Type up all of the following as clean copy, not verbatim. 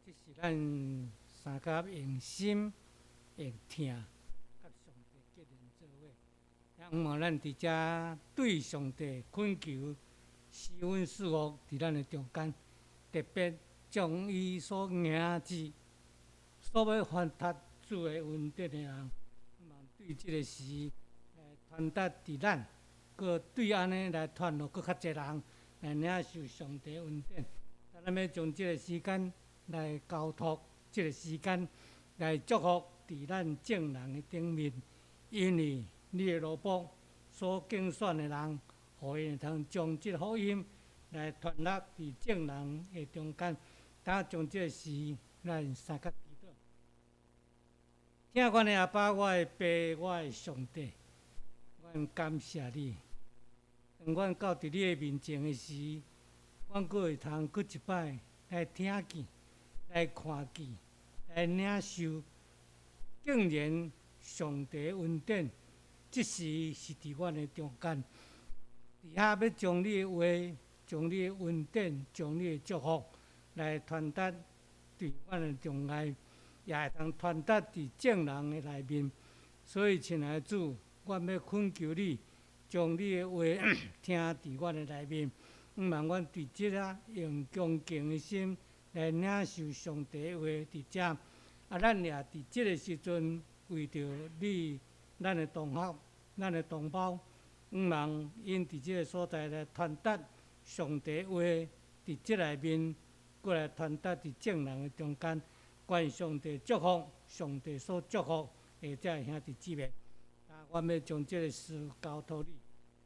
这是咱三甲用心、用听，甲上帝结连做伙。也毋望咱伫遮对上帝恳求，施恩赐福伫咱的中间，特别将伊所行之、所要传达主的恩典的人，望对即个事传达伫咱，搁对安尼来传落搁较侪人来领受上帝的恩典。咱要将即个时间来交托，即个时间来祝福伫咱众人的顶面，因为你的罗卜所竞选的人，互因通将即个福音来传达伫众人的中间。当将即个事，咱三甲祈祷。听阮的阿爸，我的爸，我的上帝，阮感谢你。当阮到伫你的面前的时，阮阁会通阁一摆来听见、来看见、来领受，竟然上帝的恩典，即时是伫阮的中间。伫遐要将你的话、将你的恩典、将你的祝福来传达伫阮的中间，也会通传达伫众人的内面。所以，亲爱的主，阮要恳求你，将你的话听伫阮的内面。望阮伫即个用恭敬的心来领受上帝的话伫遮。咱也伫即个时阵，为着你，咱的同学、咱的同胞，望因伫即个所在来传达上帝的话伫即内面，过来传达伫众人的中间。愿上帝祝福，上帝所祝福的遮兄弟姊妹。阮要将即个事交托你，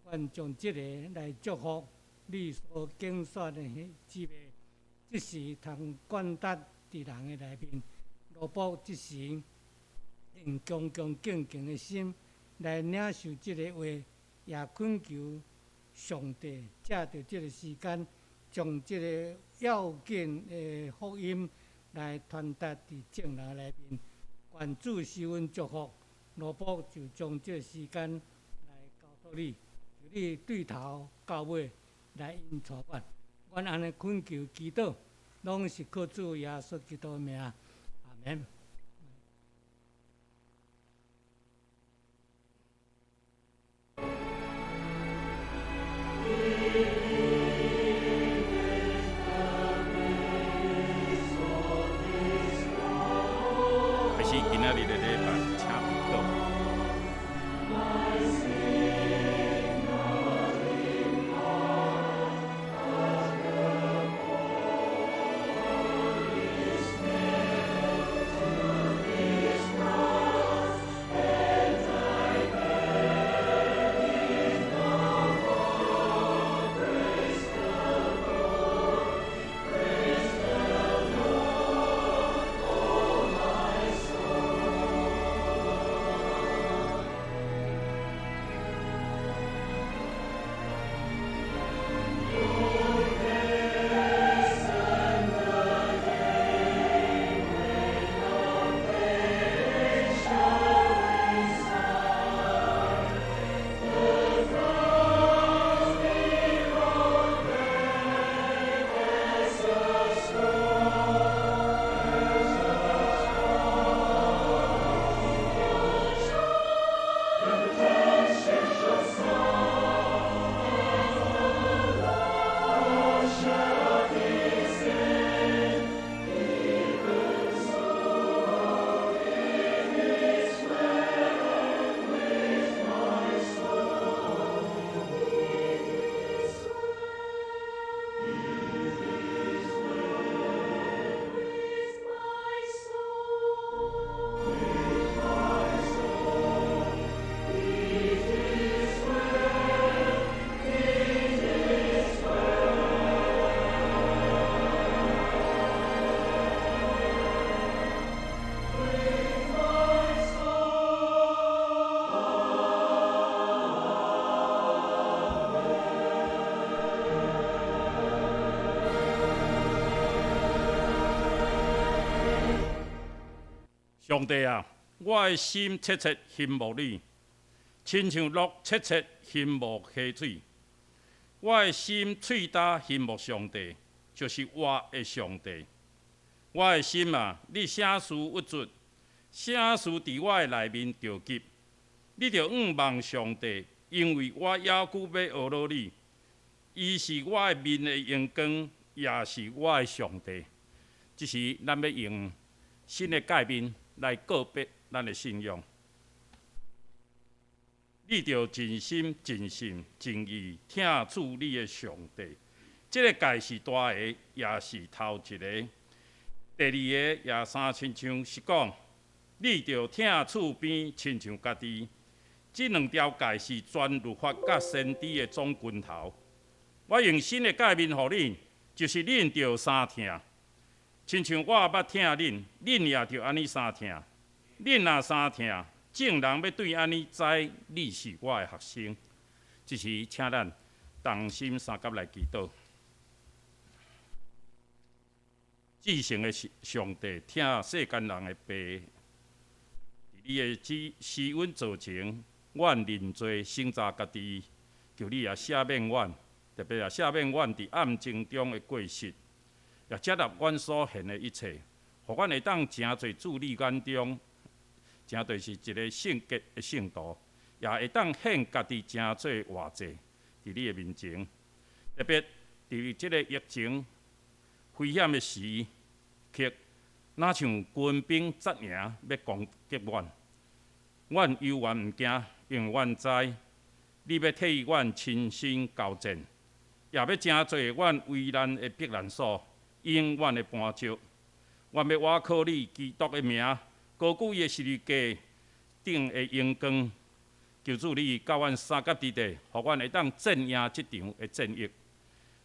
阮将即个来祝福你所竞选的姊妹，即时通传达伫人的内面。罗卜即时用恭恭敬敬的心来领受即个话，也恳求上帝借着即个时间，将即个要紧的福音来传达伫众人内面。愿主施恩祝福，罗卜就将即个时间来交托你，由你对头到尾来引带阮。阮安尼恳求祈祷，拢是靠主耶稣基督的名。阿门。开始今仔日的礼拜，请祈祷。上帝啊，我的心切切羡慕你，亲像鹿切切羡慕溪水。我的心喙焦羡慕上帝，就是我的上帝。我的心啊，你啥事郁卒，啥事伫我的内面着急，你着仰望上帝，因为我抑久要学罗你，伊是我的面的阳光，也是我的上帝。这是咱要用新的界面来告别咱的信仰。你着尽心、尽性、尽意听主你的上帝。这个界是大个，也是头一个。第二个也三亲像是讲，你着听厝边亲像家己。这两条界是全律法甲先知的总拳头。我用新的界面予恁，就是恁着三听，亲像我捌听恁，恁也着安尼三听。恁若三听，众人要对安尼知，你是我的学生。这是请咱同心三甲来祈祷。至诚的上帝，听世间人的悲，伫你的施恩造成，阮认罪省查家己，求你也赦免阮，特别也赦免阮伫暗境中的过失，也接纳阮所行的一切，互阮会当诚侪注你眼中，诚侪是一个圣洁的圣徒，也会当献家己诚侪活祭伫你的面前，特别伫即个疫情危险的时刻，若像军兵扎营要攻击阮，阮犹原毋惊，因为阮知你要替阮亲身交战，也要诚做阮危难的避难所，永远的帮助。阮要倚靠你基督的名，高举伊的十字架顶的阳光，求主你教阮三甲之地，互阮会当镇赢即场的战役，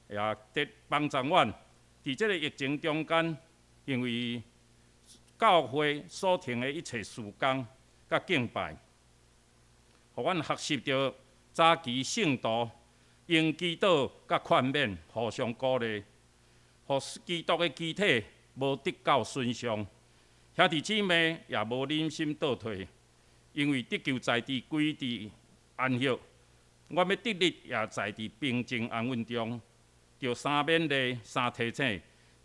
也得帮助阮伫即个疫情中间。因为教会所停的一切事工甲敬拜，互阮学习着早期圣徒用祈祷甲劝勉互相鼓励，互基督的肢体无得到损伤，兄弟姊妹也无忍心倒退，因为得救在伫归伫安息，我要得力也在伫平静安稳中，着三勉励三提醒。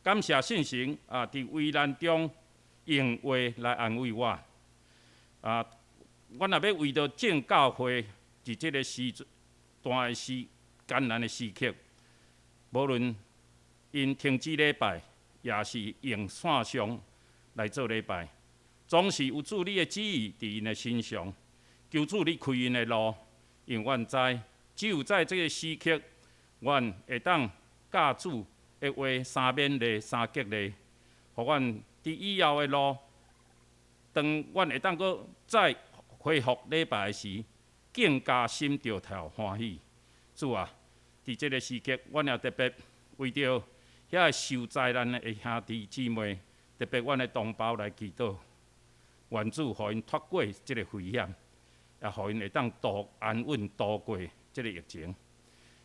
感谢信神啊！伫危难中用话来安慰我啊！我若要为着正教会伫即个段艰难的时刻，无论因停止礼拜，也是用线上来做礼拜，总是有主你的旨意伫因的身上，求主你开因的路，因阮知只有在即个时刻，阮会当教主的话三勉励三激励，互阮伫以后的路，当阮会当搁再恢复礼拜时，更加心着头欢喜。主啊，伫即个时刻，阮也特别为着遐受灾难的兄弟姊妹，特别阮的同胞来祈祷，愿主互因脱过即个危险，也互因会当安稳度过即个疫情。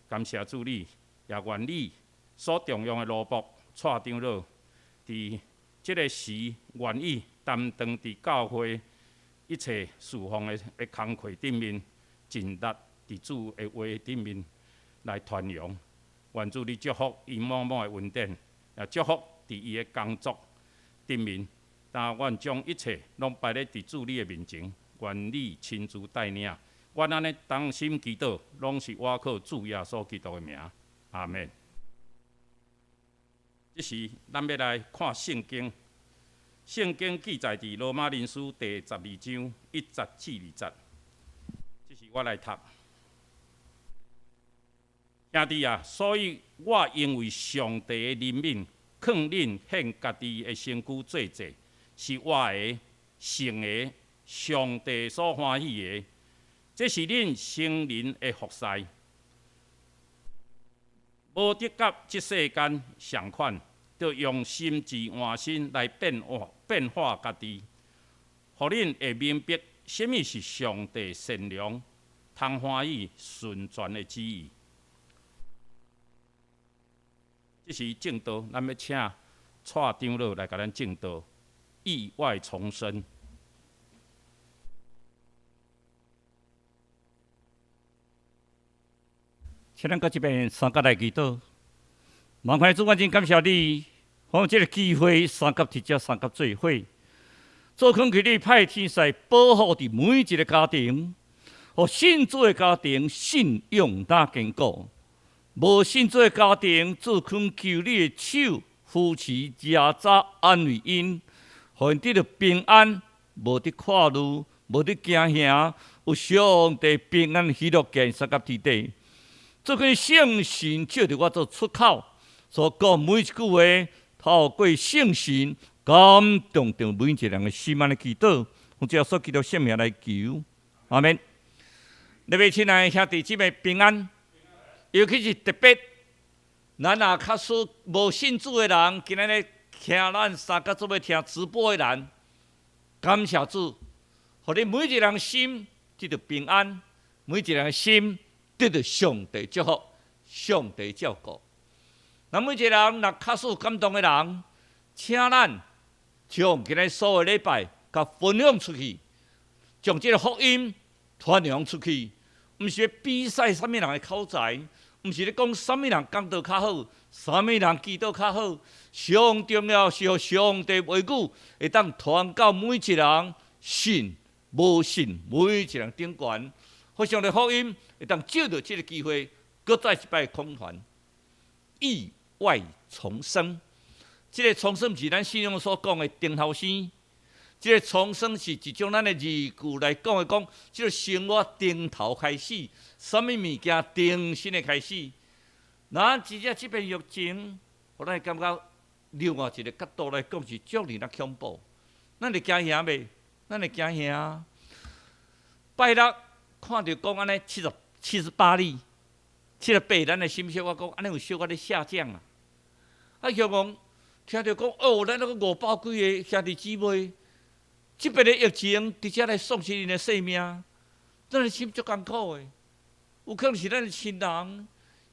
感谢主你，也愿你所重用的罗卜蔡长老，伫即个时愿意担当伫教会一切侍奉的工课顶面，尽力伫主的话顶面来传扬。愿主你祝福伊某某的稳定，也祝福伫伊的工作顶面。但愿将一切拢摆咧伫主你的面前，愿你亲自带领。阮安尼同心祈祷，拢是倚靠主耶稣基督的名。阿门。这时，咱要来看圣经。圣经记载伫罗马人书第12章1节至2节。这是我来读。兄弟啊，所以我因为上帝的怜悯，劝恁献家己的身躯做祭，是我的、圣的、上帝所欢喜的。这是恁生灵的服侍。无得甲即世间相款，要用心智换心来变化家己，互恁会明白什么是上帝善良、通欢喜、顺全的旨意。这是正道，咱要请蔡长老来甲咱正道，意外重生。请咱搁一遍三角来祈祷。万块主，我真感谢你，用这个机会，三甲伫遮三甲做伙，做空气力派天使保护伫每一个家庭，互信主的家庭信用大坚固。无信主的家庭，做空求你的手扶持家早安慰因，互因得到平安，无得看路，无得惊吓，有上帝平安喜乐健三甲之地。做空圣神借着我做出口，所讲每一句话，透过圣神感动着每一个人的心安的祈祷，用这所基督圣名来求，阿免。你位亲爱的兄弟姊妹平安，尤其是特别，咱若较属无信主的人，今仔日听咱三甲做要听直播的人，感谢主，互你每一个人心得到平安，每一个人心得到上帝祝福、上帝照顾。那每一个人若较属感动的人，请咱将今日所有礼拜，甲分享出去，将这个福音传扬出去。毋是要比赛啥物人的口才，毋是咧讲啥物人讲道较好，啥物人祈祷较好。上重要是互上帝话语会当传到每一个人信、无信每一个人顶悬，互上帝福音会当借着这个机会，搁再一摆空传，意外重生。这个重生毋是咱信仰所讲的顶头生。这个重生是一种咱的字句来讲，这个生活顶头开始，什么物件定新的开始。咱直接这边疫情，互咱感觉另外一个角度来讲是足令恐怖。咱会惊吓袂？咱会惊吓。拜六看到讲安尼78例，78，咱的心小可讲安尼有小可咧下降啊。啊，向讲听到讲哦，咱那个500几个兄弟姊妹。即边的疫情，直接来丧失因的性命，咱的心足艰苦的。有可能是咱的亲人，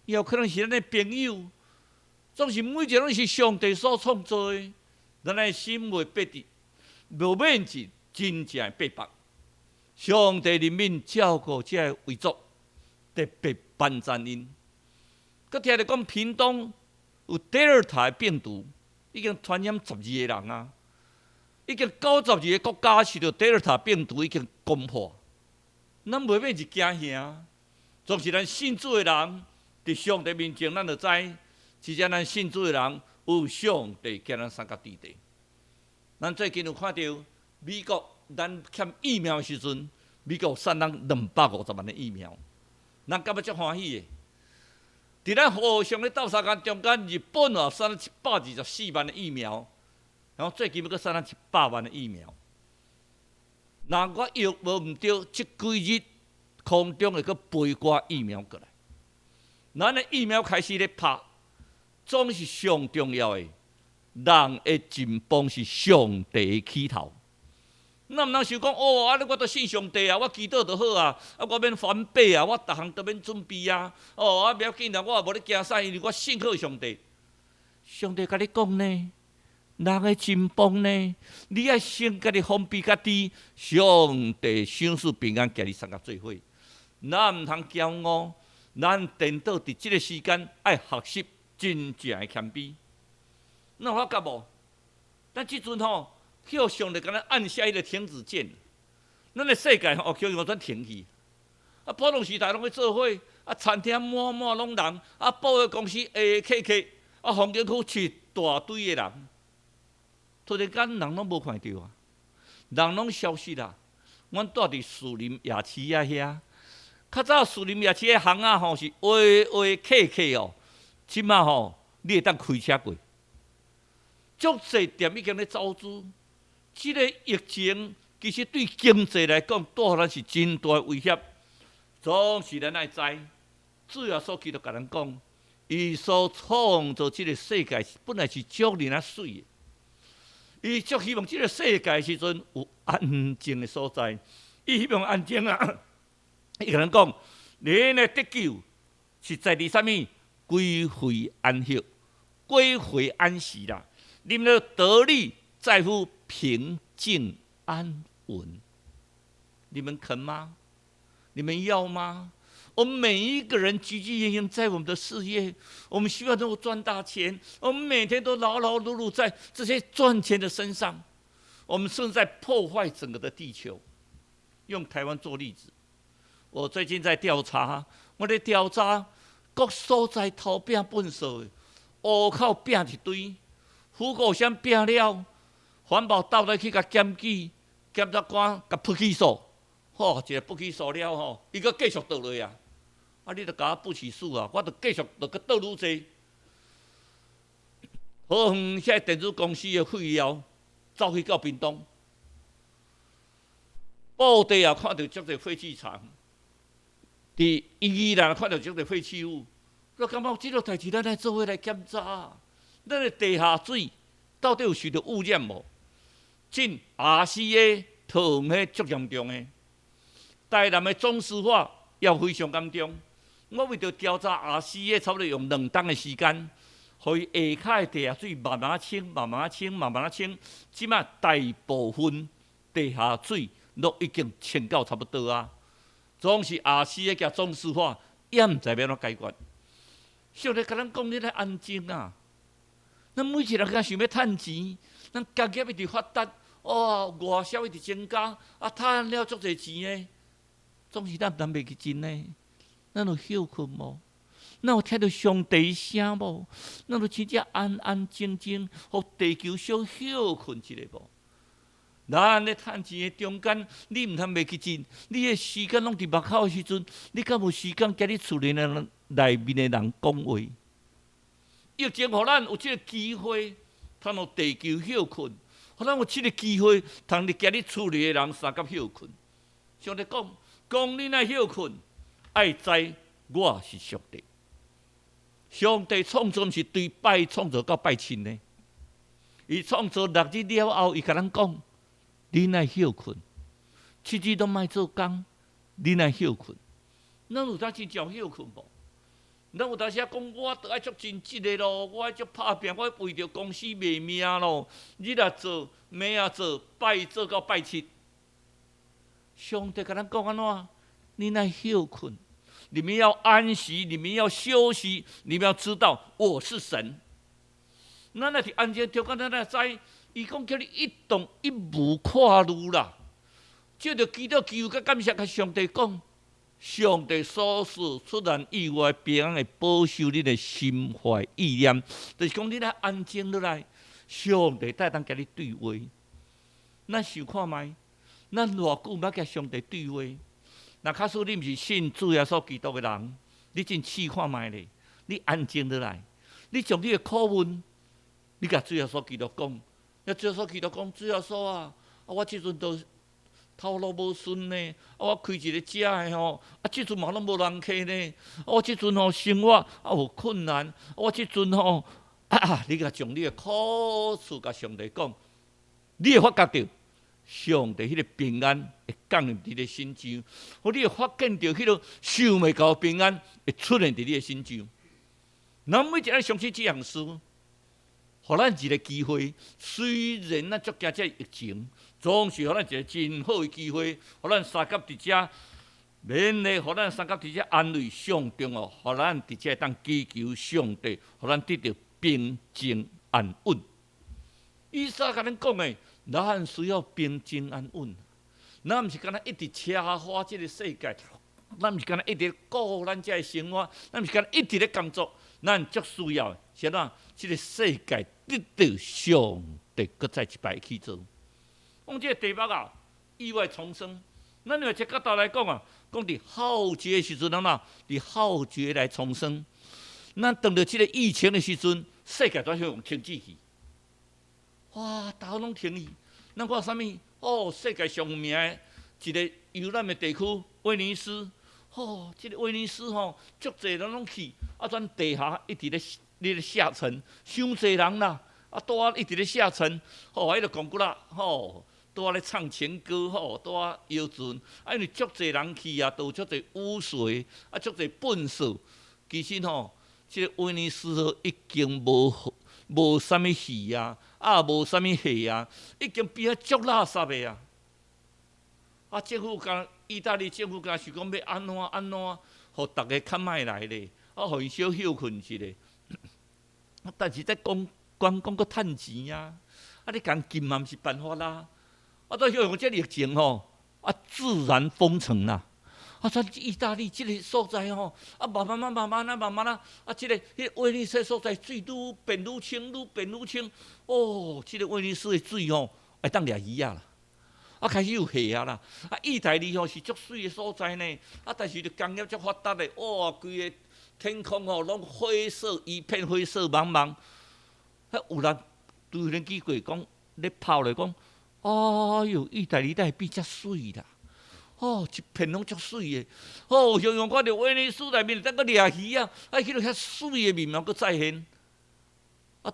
也有可能是咱的朋友，总是每一个拢是上帝所创造的。咱的心袂白的，无免是真正白白。上帝人民照顾这个为族，特别帮赞因。佮听着讲，屏东有第二台病毒，已经传染12个人啊。已经92个国家受到第二塔病毒已经攻破，咱袂免是惊吓，总是咱信主的人伫上帝面前，咱就知，真正咱信主的人有上帝给咱三甲之地。咱最近有看到美国咱欠疫苗的时阵，美国送咱250万的疫苗，咱感觉足欢喜的。伫咱互相咧斗相共中间，日本也送咱124万的疫苗。然后最近要阁送咱100万的疫苗。若我约无毋对，即几日空中会阁飞挂疫苗过来。咱的疫苗开始咧拍，总是上重要的。人的进步是上帝的起头。咱毋通想讲哦，我都信上帝啊，我祈祷就好啊，我免翻倍啊，我逐项都免准备啊。哦，不要紧啦，我无咧惊啥，因为我信靠上帝。上帝甲你讲呢？人的进步呢？你爱先家己封闭家己，上帝赏赐平安，甲你三甲做伙。咱毋通骄傲，咱颠倒伫即个时间爱学习真正的谦卑。那我觉无？咱即阵吼，叫上帝甲咱按下迄个停止键，咱的世界吼叫用转停去。啊，普通时代拢去做伙，啊，餐厅满满拢人，啊，保险公司下客，啊，风景区一大堆的人。突然间，人拢无看到啊，人拢消失啦。阮住伫树林夜市啊遐，较早树林夜市迄巷仔吼是客哦，即马吼你会当开车过。足侪店已经咧走资，即个疫情其实对经济来讲，对咱是真大威胁。总是咱爱知，主要所基督甲咱讲，伊所创造即个世界本来是足令啊水的。伊足希望即个世界时阵有安静的所在，伊希望安静啊！伊甲咱讲，恁的得救是在伫啥物？归回安息，归回安息啦！你们的得力在乎平静安稳。你们肯吗？你们要吗？我们每一个人汲汲营营在我们的事业，我们希望能够赚大钱，我们每天都劳劳碌碌在这些赚钱的身上，我们甚至在破坏整个的地球。用台湾做例子，我最近在调查，我在调查各所在偷饼粪扫的，乌口饼一堆，虎口箱饼了，环保倒来去甲检举，检察官甲不起诉，一个不起诉了吼，伊阁继续倒落啊，你著甲我不起诉啊，我著继续著阁倒愈济。好远遐电子公司的废料走去到屏东。布袋也看到足侪废弃场，伫宜兰看到足侪废弃物，我感觉即个代志咱来做伙来检查，咱的地下水到底有受到污染无？进 RCA 讨厌迄足严重的，台南的总司法也非常严重。我为着调查 RCA， 差不多用2冬的时间，互伊下骹的地下水慢慢清、慢慢清、慢慢清，即马大部分地下水都已经清到差不多啊，总是RCA甲总司法也毋知要怎解决。上帝甲咱讲，你来安静啊！咱每一个人想要趁钱，咱工业一直发达，外销一直增加，趁了足侪钱呢，总是咱袂去真呢。咱有休困无？咱有听到上帝声无？咱有真正安安静静，互地球小休困一下无？咱咧趁钱的中间，你毋通袂去进，你的时间拢伫目口的时阵，你敢有时间甲你厝里人内面的人讲话？疫情互咱有即个机会，通互地球休困，互咱有即个机会，通你甲你厝里的人三甲休困。上帝讲你若休困，爱知我是上帝。上帝创造毋是对拜创造到拜亲的，伊创造6日了后，伊甲咱讲。你若休困，7日都莫做工，你若休困，咱有当真正休困无？咱有当时讲，我得爱足尽职的咯，我爱足拍拼，我为着公司卖命咯，日也做，暝也做，拜做到拜7。上帝甲咱讲安怎？你若休困，你们要安息，你们要休息，你们要知道我是神。咱若伫安静中间，咱若知。伊讲叫你一动一无跨路啦，借着祈祷祈求甲感谢，甲上帝讲，上帝所赐出人意外平安，会保守你的心怀意念。就是讲你来安静落来，上帝才当甲你对话。咱想看觅，咱偌久要甲上帝对话？若假使你毋是信主耶稣基督的人，你真试看觅咧。你安静落来，你将你的苦闷，你甲主耶稣基督讲。主耶稣基督讲，主耶稣啊，我即阵都头路无顺呢，我开一个食的吼，即阵嘛拢无人客呢，我即阵吼生活有困难，我即阵吼你甲将你的苦处甲上帝讲，你会发觉到上帝迄个平安会降临伫你的心上，互你会发现到迄个想袂到平安会出现伫你的心上。咱每一个人相信这样事。互咱一个机会，虽然咱足惊这疫情，总是互咱一个真好的机会，互咱三甲伫遮免咧，互咱三甲伫遮安慰上重要，互咱伫遮当祈求上帝，互咱得到平静安稳。以撒甲咱讲的，咱需要平静安稳，咱毋是干那一直车花这个世界，咱毋是干那一直顾咱遮的生活，咱毋是干那一直咧工作，咱足需要的是怎？这个世界得到上帝搁再一摆去做。讲这个题目啊，意外重生。咱用一个角度来讲啊，讲伫浩劫的时阵，伫浩劫来重生。咱当着这个疫情的时阵，世界都要用停止去。哇，大家拢停去。咱看啥物？世界上有名的一个游览的地区威尼斯。这个威尼斯足侪人拢去，咱地下一直咧下沉，伤侪人啦，拄一直咧下沉，迄个公骨啦，拄咧唱情歌，拄摇船，因为足侪人去啊，都有足侪污水，足侪粪扫。其实这个威尼斯已经无啥物鱼啊，无啥物蟹啊，已经变啊足垃圾的啊！政府意大利政府想讲要安怎，互大家较莫来咧，互伊小休困一下。但是在讲个趁钱啊，你共禁嘛毋是办法啦。再用这疫情吼，自然封城啦。像意大利即个所在吼，慢慢啊，即个威尼斯所在水愈变愈清，愈变愈清。即个威尼斯的水吼，会当掠鱼啊啦，开始有虾啊啦。意大利吼是足水的所在呢，但是工业足发达的，规个天空吼拢灰色一片，灰色茫茫。有人对人记过讲，咧跑来讲，哟，意大利会变遮水啦！一片拢足水的。常常看到威尼斯内面，个掠鱼啊，迄落遐水的面貌，佫再现。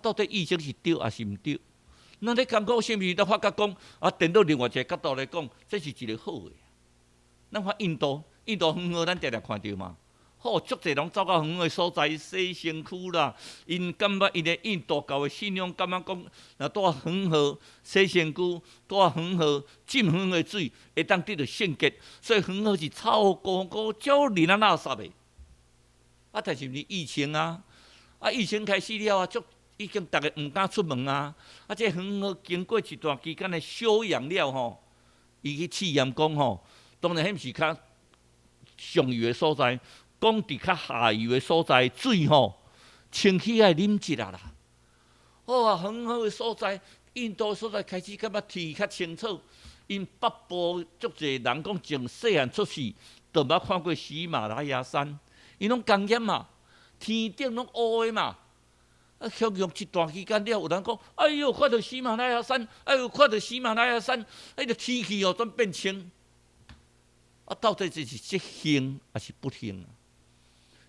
到底疫情是对还是毋对？咱咧感觉是毋是都发觉讲，颠到另外一个角度来讲，这是一个好的。咱看印度远好，咱常常看到嘛。足侪人走到远的所在，洗身躯啦。因感觉因的印度教的信仰，感觉讲，若住远好洗身躯，住远好浸远的水，会当得到圣洁。所以远好是臭糊糊、少年啊垃圾的。但是疫情啊，疫情开始了已经大家毋敢出门啊。这远好经过一段期间的休养了吼，伊去试验讲吼，当然迄毋是较上游的所在。讲伫较下游的所在，水吼清起来啉一下啦。很好的所在，印度所在开始感觉天较清楚。因北部足侪人讲，从细汉出世，都捌看过喜马拉雅山，因拢工业嘛，天顶拢乌的嘛。享用一段期间了，有人讲，哎哟，看到喜马拉雅山，哎哟，看到喜马拉雅山，个天气转变清。到底这是幸还是不幸啊？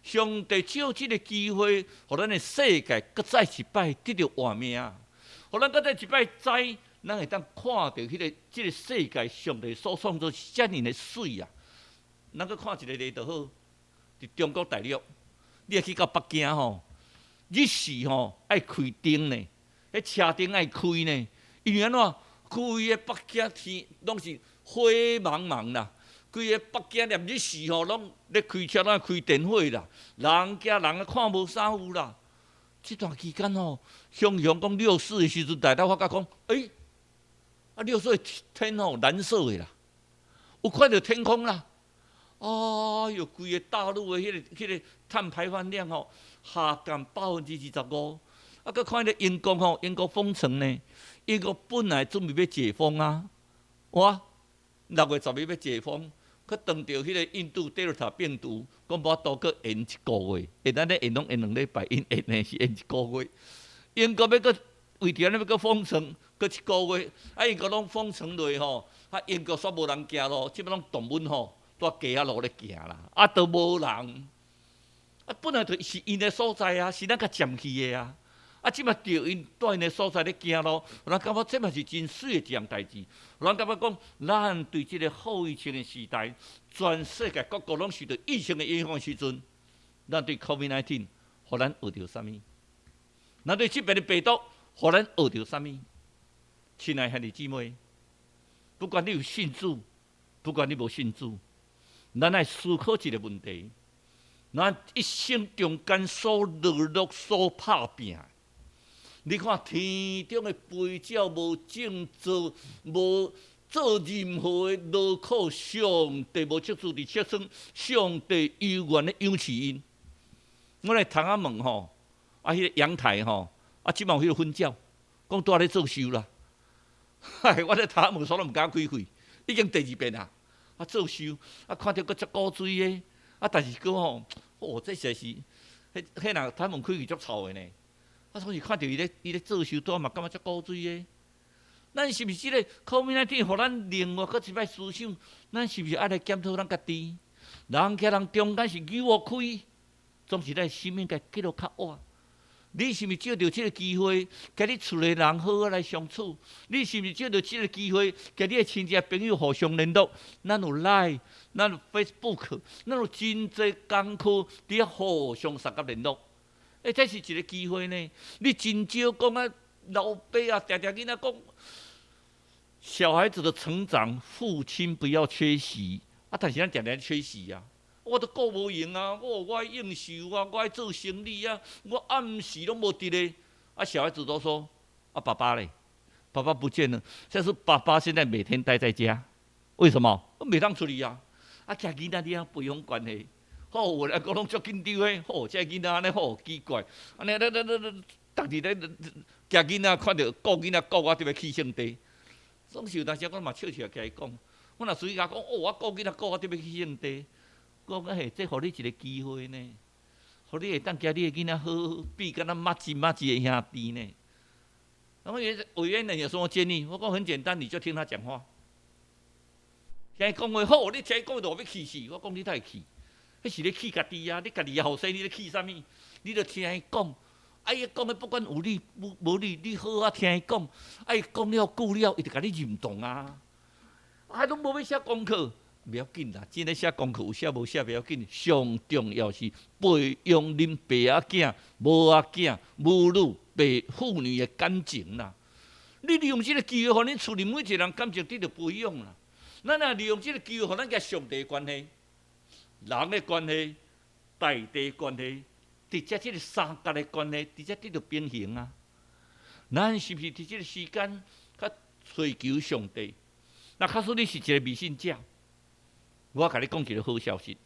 上帝借这个机会，互咱的世界搁再一摆得到活命，互咱搁再一摆知，咱会当看到这个世界上帝所创造遮尔的水啊！咱搁看一个例就好，伫中国大陆，你去到北京吼，日时吼爱开灯呢，迄车灯爱开呢，因为安怎？规个北京天拢是灰茫茫啦。规个北京连日时吼，拢咧开车，拢开电火啦。人惊人看无啥有啦。这段期间吼，想讲6·4的时阵，大家发觉讲，6·4的天吼蓝色的啦，有看到天空啦。哟，规个大陆的迄个碳排放量吼下降25%。佮看到英国吼，英国封城呢，英国本来准备要解封啊，哇，6月10日要解封。佮当着迄个印度德尔塔病毒，讲无法度佮延1个月，会咱咧延拢延2礼拜，因延的是延1个月。英国要佮为着安尼要佮封城，佮1个月，英国拢封城落吼，英国煞无人行路，即摆拢动物吼，在街仔路咧行啦，都无人。本来就是因的所在啊，是咱甲占去的啊。即摆着因住因的所在咧行路，人感觉这嘛是真水的一样代志。人感觉讲，咱对即个后疫情的时代，全世界各国拢受到疫情的影响时阵，咱对 COVID-19， 互咱学到啥物？咱对即边的病毒，互咱学到啥物？亲爱的兄弟姊妹，不管你有信主，不管你无信主，咱来思考一个问题：咱一生中间所落落、所拍拼。你看天中的飞鸟无种做，无做任何的劳苦，上帝无接触伫切身，上帝悠远的养饲因。我来窗仔问吼，迄个阳台吼，即满有迄个粉鸟，讲拄仔咧做收啦。我咧窗仔问，所以毋敢开开，已经第2遍啦。做收，看到佫足古锥的，但是佫吼，这实在是，迄人窗门开去足臭的呢。总是看到伊咧做收，拄嘛感觉足古锥的。咱是毋是即个 COVID-19， 互咱另外佫一摆思想，咱是毋是爱来检讨咱家己？人甲人中间是牛互开，总是咱生命该记录较活。你是毋是借着即个机会，甲你厝里人好好来相处？你是毋是借着即个机会，甲你的亲戚朋友互相联络？咱有 Line， 咱有 Facebook， 咱有真侪工课伫遐互相相甲联络。这是一个机会呢。你真少讲老爸啊，常常囡仔讲，小孩子的成长，父亲不要缺席但是咱常常缺席啊。我都顾无用啊！我爱应酬啊，我爱做生意啊，我暗时拢无伫咧。啊，小孩子都说：啊，爸爸嘞，爸爸不见了。但是爸爸现在每天待在家，为什么？我袂当出去啊！啊，家囡仔你啊培养关系，好，有来讲拢足紧张诶。好，这囡仔安尼好奇怪，安尼逐日咧家囡仔看到顾囡仔顾我特别气性地。总是有当时我嘛笑笑起来讲，我若随伊甲讲，我顾囡仔顾我特别气性地。我讲嘿，这互你一个机会呢，互你会当惊你的囡仔好比敢若麻吉的兄弟呢。然后委员呢有什么建议？我讲很简单，你就听他讲话。听伊讲话好，你听伊讲话就要气死。我讲你太气，迄是咧气家己啊！你家己也后生，你咧气啥物？你着听伊讲。啊，伊讲的不管有理无理，你好啊听伊讲。啊，伊讲了久了，伊就甲你认同啊。啊，拢无要写功课。不要紧啦，真诶写功课有写无写不要紧，上重要是培养恁爸仔囝、母仔囝、母女、父女诶感情啦。你利用即个机会，互恁厝里每一个人感情得到培养啦。咱若利用即个机会，互咱甲上帝关系、人诶关系、大地关系，直接即个三角诶关系，直接得到平衡啊。咱是毋是伫即个时间较追求上帝？那假使你是一个迷信者，我甲你讲一个好消息，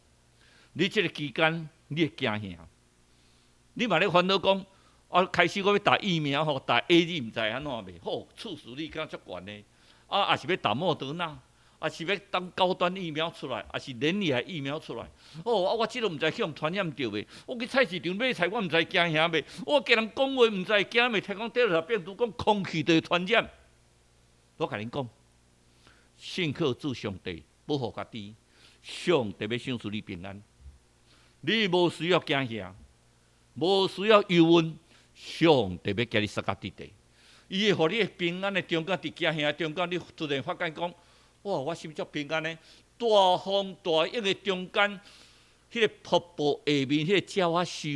你即个期间你会惊啥？你嘛咧烦恼讲，啊，开始我要打疫苗吼，打 AZ 毋知安怎袂好，猝死率敢足悬呢？啊，也是要打莫德纳，也是要当高端疫苗出来，也是联合疫苗出来。哦，啊，我即个毋知向传染着袂？我去菜市场买菜，我毋知惊啥袂？我甲人讲话毋知惊袂？听讲得了病毒，讲空气就会传染。我甲恁讲，信靠主上帝，保护家己。上帝要赏赐你平安，你无需要惊吓，无需要忧闷。上帝要叫你杀到地地，伊会互你平安的中间，伫惊吓中间，你突然发觉讲，哇，我心足平安呢！大风大雨的中间，迄个瀑布下面，迄个鸟仔收，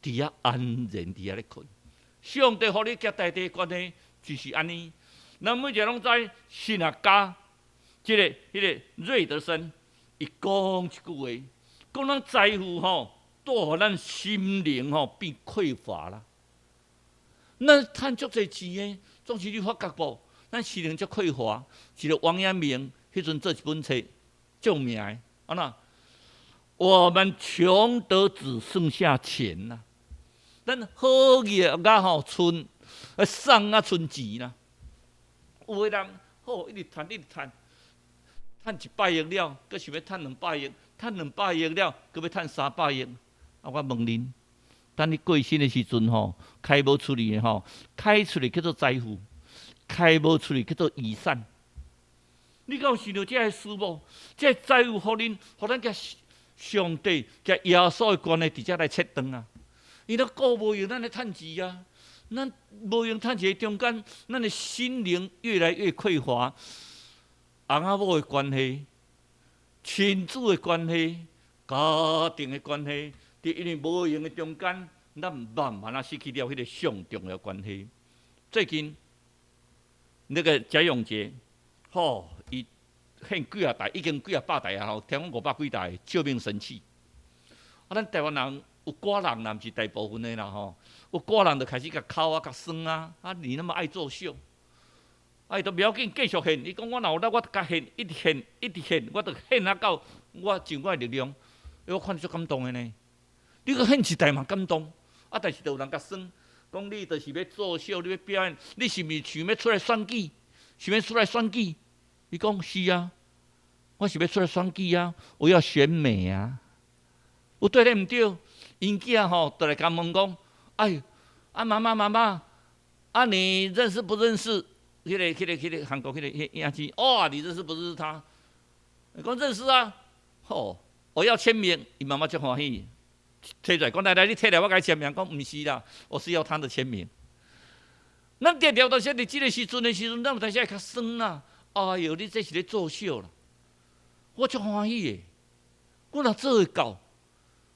伫遐安然伫遐咧困。上帝互你甲大地关系就是安尼。咱每一个拢知神学家，迄个瑞德森。伊讲一句话，讲咱财富吼，带互咱心灵吼变匮乏啦。咱趁足侪钱诶，总是你发觉无？咱心灵足匮乏。一个王阳明迄阵做一本册，著名诶，安那？我们穷得只剩下钱啦。咱好业啊吼，剩送啊剩钱啦。有诶人好一直赚一直赚。赚100亿了，佮想要赚200亿，赚200亿了，佮要赚300亿。啊，我问恁，等你过身的时阵吼，开无出去的吼，开出来叫做财富，开无出去叫做遗产。你敢有想到这个事无？这财富互恁，互咱甲上帝、甲耶稣的关系直接来切断啊！伊若顾无用，咱来趁钱啊！咱无用趁钱中间，咱的心灵越来越匮乏。翁仔某的关系、亲子的关系、家庭的关系，伫因为无用的中间，咱慢慢啊失去了迄个上重要关系。最近那个贾永杰，吼，伊献几啊台，已经几啊百台啊，吼，听讲500几台，救命神器。啊，咱台湾人有寡人，呐，毋是大部分的啦，吼，有寡人就开始甲哭啊、甲酸啊，啊，你那么爱作秀。啊，伊都不要紧，继续献。伊讲我若有力，我甲献，一直献，一直献，我着献啊到我尽我的力量。我看足感动的呢。你阁献一代嘛感动，啊，但是就有人甲酸，讲你就是要作秀，你要表演，你是毋是想要出来选举？想要出来选举？伊讲是啊，我是要出来选举啊，我要选美啊。有对咧毋对？因囝吼，就来甲问讲，哎，啊妈妈，啊你认识不认识？迄个韩国迄个亚基，哦，你认识不认识他？讲认识啊，吼，我要签名，伊妈妈就欢喜，摕出来，讲来，你摕来，我甲伊签名，讲毋是啦，我是要他的签名。咱定定到时伫即个时阵的时阵，咱有当时会较酸啦。哎哟，你这是咧作秀啦！我足欢喜的，我若做会到，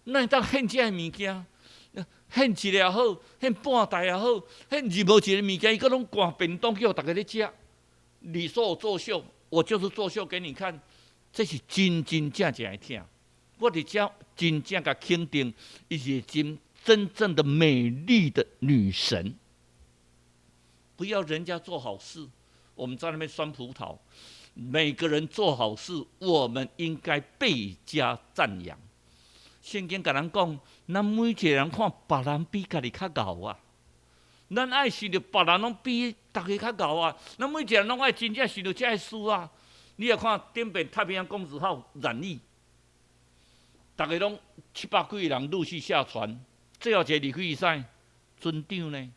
咱会当献这个物件。献一个也好，献半袋也好，献任何一个物件，伊阁拢赶便当叫大家咧食。你说我作秀，我就是作秀给你看，这是真真正正的疼。我伫遮真正甲肯定，伊是真正的美丽的女神。不要人家做好事，我们在那边酸葡萄。每个人做好事，我们应该倍加赞扬。圣经甲咱讲，咱每一个人看别人比家己较敖啊，咱爱想着别人拢比大家较敖啊，咱每一个人拢爱真正想着这个事啊。你也看顶边太平洋公主号染疫，大家拢700几个人陆续下船，最后一个离开伊啥？船长呢？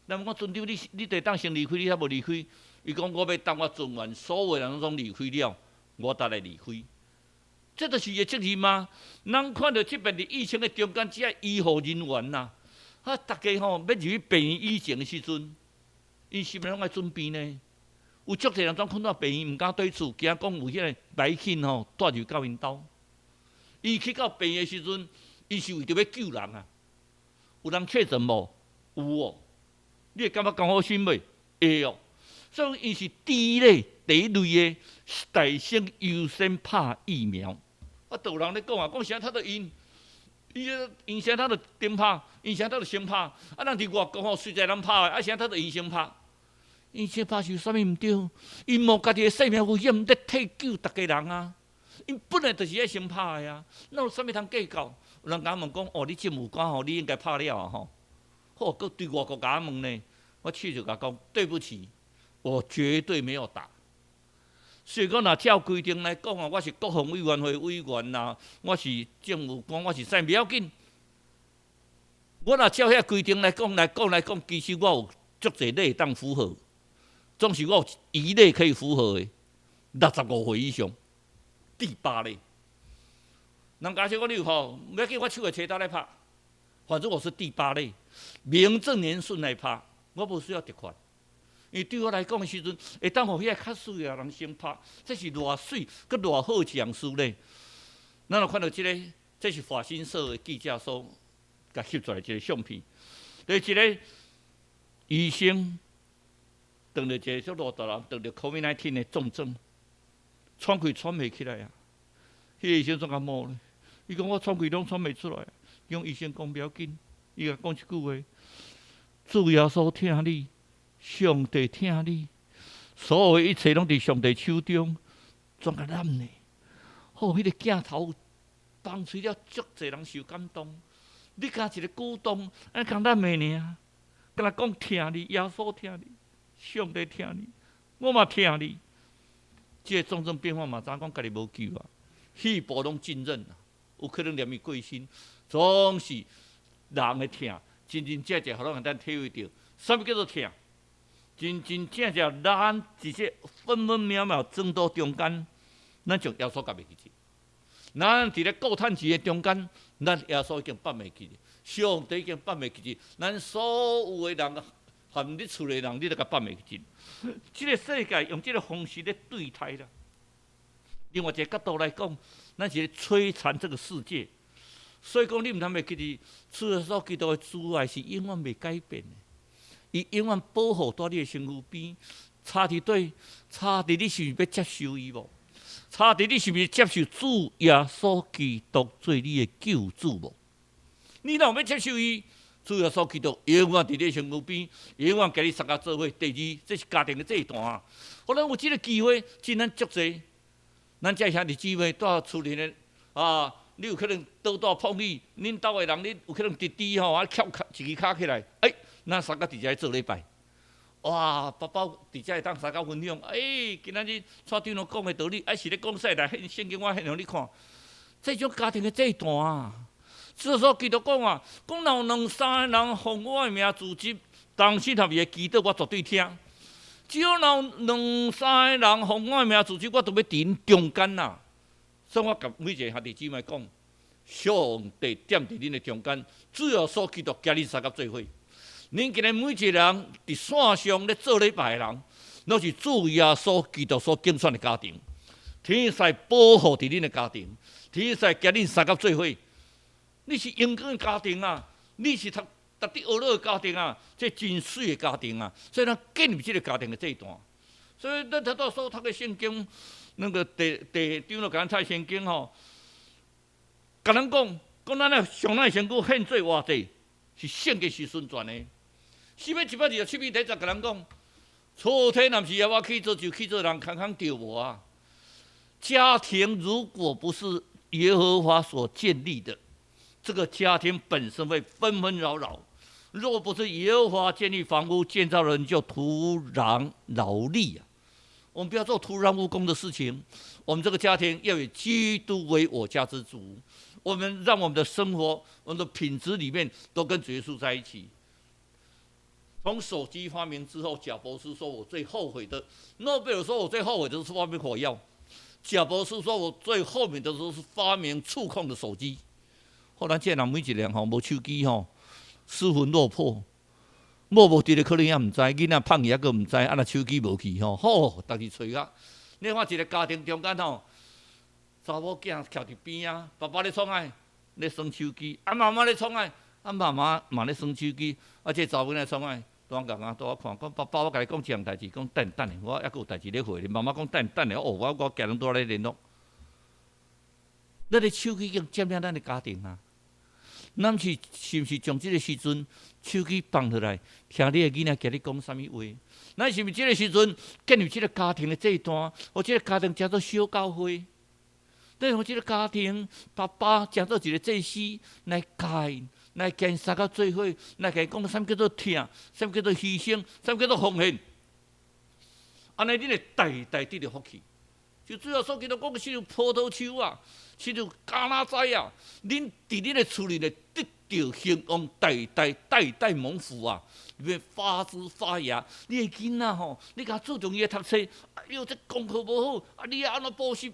咱讲船长，你得当先离开，你还无离开？伊讲我要当我船员，所有人拢离开了，我才来离开。这就是伊的责任吗？咱看到这边的疫情的中间，只医护人员呐，大家要入去病院以前的时阵，因是毋是拢爱准备呢？有足侪人总看到病院，毋敢对厝，惊讲有迄个歹菌带入到因兜。伊去到病院的时阵，伊是为着要救人啊。有人确诊无？有哦。你会感觉刚好心袂？会哦。所以伊是第一类的大先优先拍疫苗。有人咧讲啊，讲啥他都因啥他都顶拍，因啥他都先拍。人伫外国随在人拍的，啥他都因先拍。因先拍是有啥物毋对？因无家己的生命危险，咧替救大家人啊！因本来就是爱先拍的啊，哪有啥物通计较？有人甲问讲，哦，你这有关你应该拍了啊吼。好，搁对外国甲问呢，我去就甲讲，对不起，我绝对没有打。所以讲，若照规定来讲啊，我是国防委员会委员啦，我是政府官，我是啥不要紧。我若照遐规定来讲，其实我有足侪类当符合。总是我有一类可以符合的，65岁以上，第8类。人家说我有吼，不要紧，我手会切刀来拍，反正我是第8类，名正言顺来拍，我无需要特款。因为对我来讲的时阵，会当互遐较水的人先拍，这是偌水，佮偌好一件事呢。咱就看到这是法新社的记者所甲翕出来一个相片，就是一个医生。得了一个足偌大人得了 COVID-19 的重症，喘气喘袂起来啊！迄个医生怎甲摸咧？伊讲我喘气拢喘袂出来啊！用医生讲不要紧，伊甲讲一句话：主耶稣听你，上帝听你，所有的一切拢伫上帝手中，怎甲咱呢？哦，迄个镜头放出了足侪人受感动。你甲一个鼓动，讲咱的尔，敢若讲听你，耶稣听你。上帝听你，我嘛听你。这个种种变化嘛，怎讲家己无救啊？虚部拢浸润啊，有可能连伊过身，总是人的疼，真真正正，互咱咱体会到，啥物叫做疼？真真正正，咱一些分分秒秒争夺中间，咱从耶稣甲袂记去。咱伫咧过趁钱的中间，咱耶稣已经放袂记，上帝已经放袂记，咱所有的人。含你厝的人，你都甲放袂进。这个世界用这个方式咧对待啦。另外一个角度来讲，咱是咧摧残这个世界。所以讲，你毋通袂记住，主耶稣基督的主爱是永远袂改变的。伊永远保护在你的身躯边。差伫对，差伫你是毋是要接受伊无？差伫你是毋是接受主耶稣基督做你的救主无？你若要接受伊？主耶稣基督永远伫你身躯边，永远甲你相甲做伙。第二，这是家庭的这一段。可能有这个机会，真咱足济，咱这兄弟姊妹住厝里的啊，你有可能倒碰你，恁兜的人，你有可能直直吼，翘一支骹起来，咱相甲伫遮做礼拜。哇，爸爸伫遮会当相甲分享，今仔日蔡长老讲的道理，是咧讲说来，圣经我现让你看，这种家庭的这一段啊。主耶稣基督讲啊，讲若有2、3个人奉我的名自执，当时他们的祈祷我绝对听。只要若有2、3个人奉我的名自执，我就要伫因中间呐。所以我甲每一个兄弟姊妹讲，上帝踮伫恁的中间，主耶稣基督甲恁相甲做伙。恁今日每一个人伫线上咧做礼拜的人，拢是主耶稣基督所竞选的家庭。天使保护伫恁的家庭，天使甲恁相甲做伙。你是阳光的家庭啊，你是读伫学乐的家庭啊，这真水的家庭啊，所以咱建立这个家庭的这一段。所以咱所读的圣经，那个第长老讲蔡圣经吼，甲咱讲咱的上咱的身躯献做偌济，是圣洁是顺转的。427篇第10甲咱讲，错体若是要我去做，就去做人，空空着无啊。家庭如果不是耶和华所建立的，这个家庭本身会纷纷扰扰。若不是耶和华建立房屋，建造人就徒然劳力啊！我们不要做徒然无功的事情。我们这个家庭要以基督为我家之主。我们让我们的生活、我们的品质里面都跟主耶稣在一起。从手机发明之后，贾博士说我最后悔的，诺贝尔说我最后悔的是发明火药。贾博士说我最后悔的时候是发明触控的手机。后来这人每一个人无手机失魂落魄，某无伫咧可能也毋知，囡仔胖去也阁毋知，啊若手机无去好，逐日找啊。你看一个家庭中间查某囝徛伫边啊，爸爸咧创爱咧耍手机，啊妈妈咧创爱，啊妈妈嘛咧耍手机，啊这查某囝创爱，拄讲啊，拄我看，讲爸爸，我甲你讲一样代志，讲等咧，我还阁有代志咧回你。妈妈讲等咧，我家人拄咧联络。咱的手机已经占领咱的家庭啊。咱是毋是从这个时阵手机放下来，听你的囡仔甲你讲啥物话？咱是毋是这个时阵建立这个家庭的这一段，或这个家庭叫做小教会？咱用这个家庭，爸爸叫做一个祭司来教，来跟三个做伙，来甲伊讲啥叫做听，啥叫做牺牲，啥叫做奉献。安尼，你会代代得到福气。就主要所记到讲，亲像葡萄树啊，亲像橄榄栽啊，恁伫恁的厝里会得到兴旺，代代蒙福啊！你要发枝发芽，你的囡仔你甲注重伊的读册，哎呦，这功课无好，啊，你安怎补习？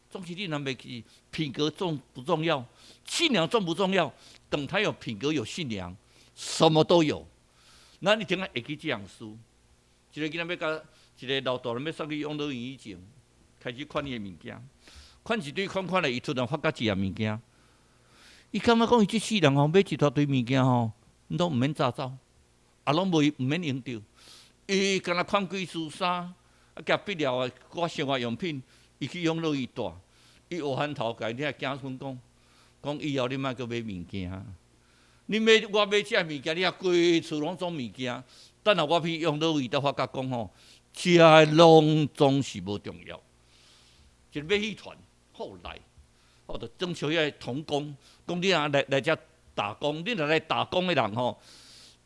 总是你若袂去，品格重不重要？信仰重不重要？等他有品格有信仰，什么都有。那你点解会去这样书？一个囡仔要甲一个老大人要送去养老院以前。开始款伊的物件，款一堆款来，伊突然发觉一样物件，伊感觉讲伊即世人买一大堆物件拢毋免早走，也拢毋免用着。伊干那款几束衫，啊，甲必了的我生活用品，伊去养老院带，伊学汉头家，你还惊孙讲以后你莫阁买物件，你买我买这物件，你啊规厝拢总物件，等下我去养老院，才发觉讲这些拢总是无重要。一个马戏团，好来，我着征求遐童工，讲你若来遮打工，你若来打工的人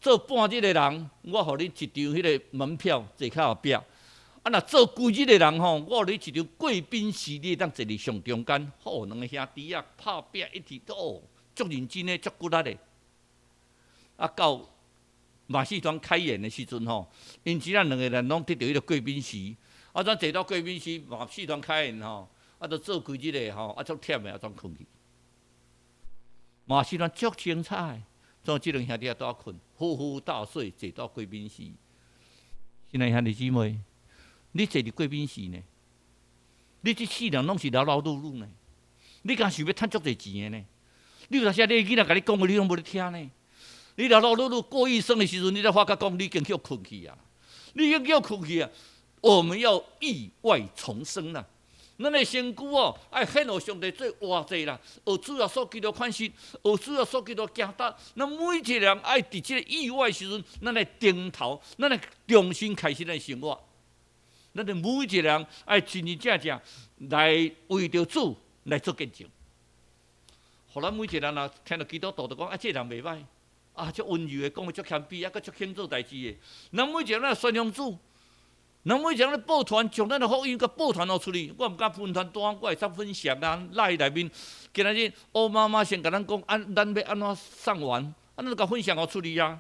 做半日的人，我互你一张迄个门票，坐较后壁。啊，若做规日的人我互你一张贵宾席，你会当坐伫上中间。好，两个兄弟啊，拍拼一直足认真的，足骨力的。啊，到马戏团开演的时阵因此咱两个人拢得到迄个贵宾席。啊，咱坐到贵宾席，马戏团开演啊，都做规日的啊，足忝的，总困去。马戏团足精彩，总即两兄弟倒困，呼呼大睡，坐到贵宾席。亲爱兄弟姊妹，你坐伫贵宾席呢？你这世人拢是劳劳碌碌呢？你敢想要趁足侪钱的呢？你有啥你囡仔甲你讲的，你拢无咧听呢？你劳劳碌碌过一生的时阵，你才发觉讲你已经叫困去啊！你已经叫困去啊！我们要意外重生啦！咱的身躯爱献互上帝做活祭啦，学主要所基督款式，学主要所基督行达。咱每一个人爱伫即个意外时阵，咱来顶头，咱来重新开始咱生活。咱的每一个人爱真真正正来为着主来做见证。互咱每一个人啊，听到基督徒就讲这人袂歹，足温柔的，讲话足谦卑，佫足肯做代志的。咱每一个人宣扬主。咱每一个人咧报团，将咱的福音甲报团互出去。我毋敢分团单，我会使分享啊，赖内面。今仔日欧妈妈先甲咱讲，咱要安怎送完，咱就甲分享互出去啊。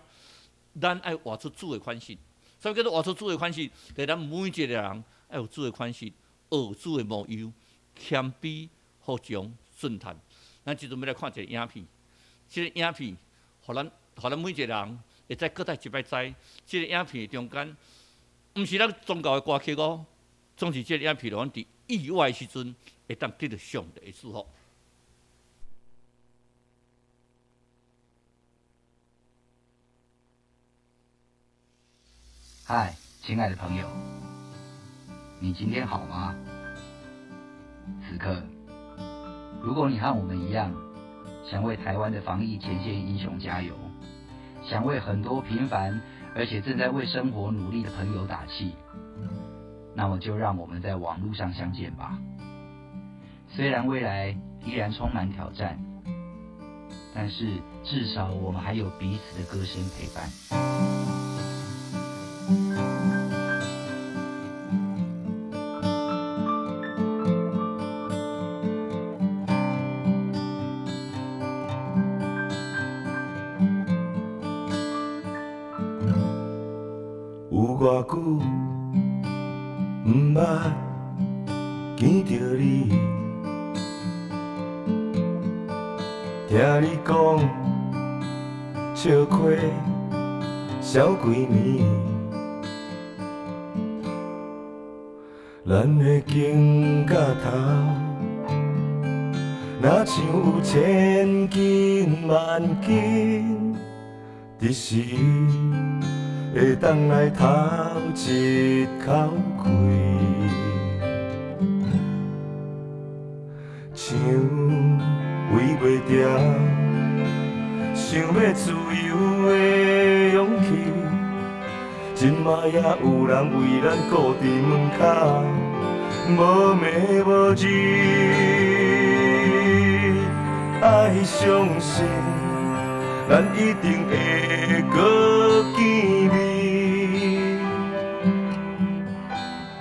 咱爱活出主的款式。啥叫做活出主的款式？就是咱每一个人爱有主的款式，学主的模样，谦卑、服从、顺坦。咱即阵要来看一个影片，即个影片，互咱每一个人会再搁再一摆知，即个影片中间。毋是咱宗教的歌曲总是这个影片，咱伫意外时阵会当得到上帝的祝福。嗨，亲爱的朋友，你今天好吗？此刻，如果你和我们一样想为台湾的防疫前线英雄加油，想为很多平凡而且正在为生活努力的朋友打气，那么就让我们在网络上相见吧。虽然未来依然充满挑战，但是至少我们还有彼此的歌声陪伴。有偌久毋捌见着你，听你讲笑花消几暝，咱的情甲头，若像有千斤万斤，一时会当来头一口气，像为袂住，想要自由的勇气。今嘛也有人为咱固伫门口，无眠无日，爱相信咱一定会搁见面。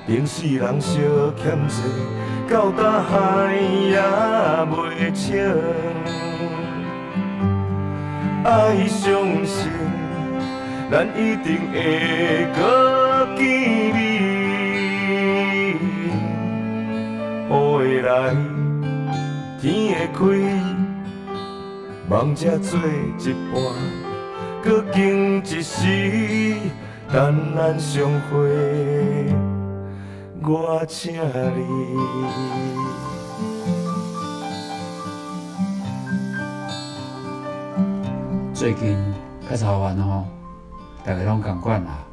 平世人相欠债，到大海也袂清。爱相信，咱一定会搁见面。雨会来，天会开，梦才做一半，搁经一时，等咱相会。我请你。最近较操烦吼，大家拢共款啦，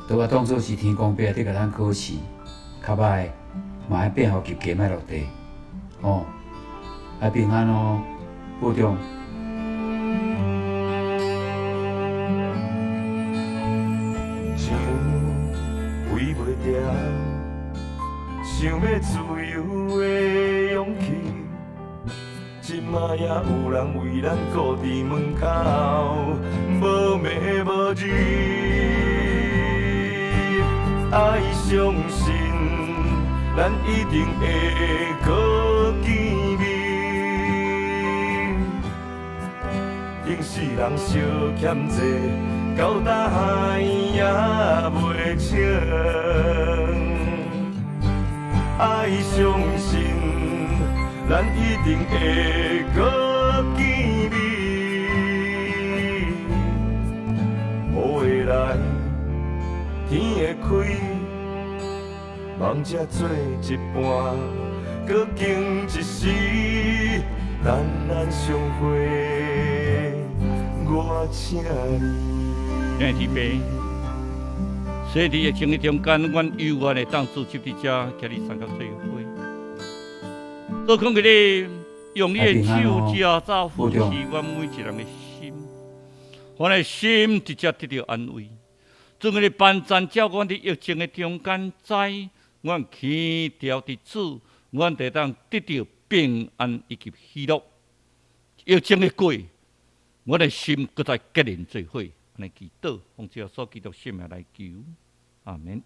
都我当作是天公伯伫甲咱考试，较歹嘛爱变好及格莫落地，哦，爱平安哦，保重。想为袂住，想要自由的勇气。今嘛也有人为咱固伫门口，无眠无日。爱相信，咱一定会搁见面。平世人相欠债，到大海也袂清。爱相信，咱一定会搁见面。雨会来，天会开，梦才做一半，搁经一时，等咱相会。我请你。兄弟爸，细弟的情谊中间，阮有缘会当组织伫遮，甲你三角做伙。做空给你用你的手指走扶持阮每一人的心，阮的心直接得到安慰。做阮的班赞照阮伫疫情的中间，知阮起调伫主，阮得当得到平安以及喜乐。疫情的过，阮的心搁再结连做伙，安尼祈祷，奉主耶稣基督圣名来求，阿门。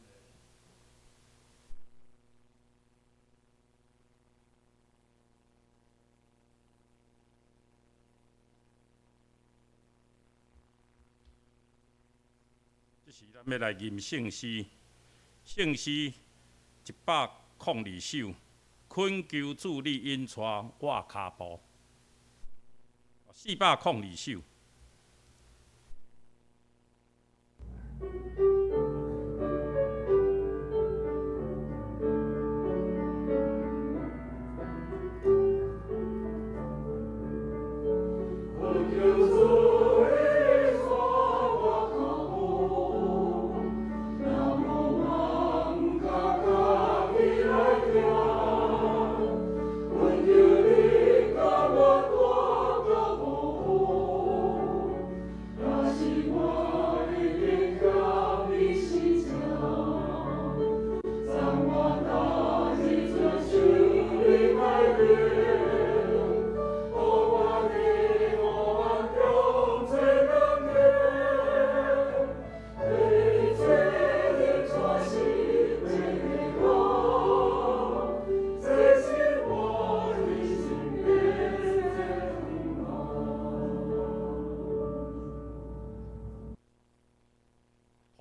这是咱要来吟圣诗，圣诗102首，困求主你引带我脚步，402首。我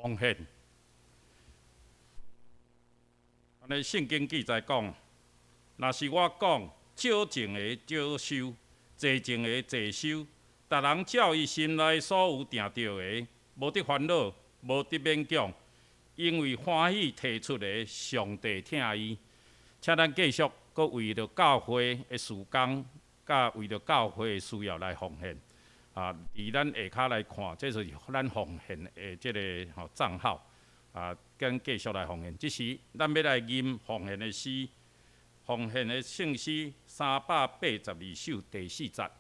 奉献。安尼圣经记载讲，若是我讲少种的少收，多种的多收，逐人照伊心内所有定着的，无得烦恼，无得勉强，因为欢喜提出的，上帝听伊。请咱继续，搁为着教会的事工，甲为着教会的需要来奉献。伫咱下骹来看，这就是咱奉献的即个账号。跟继续来奉献。即时咱要来吟奉献的诗，奉献的圣诗382首第4节。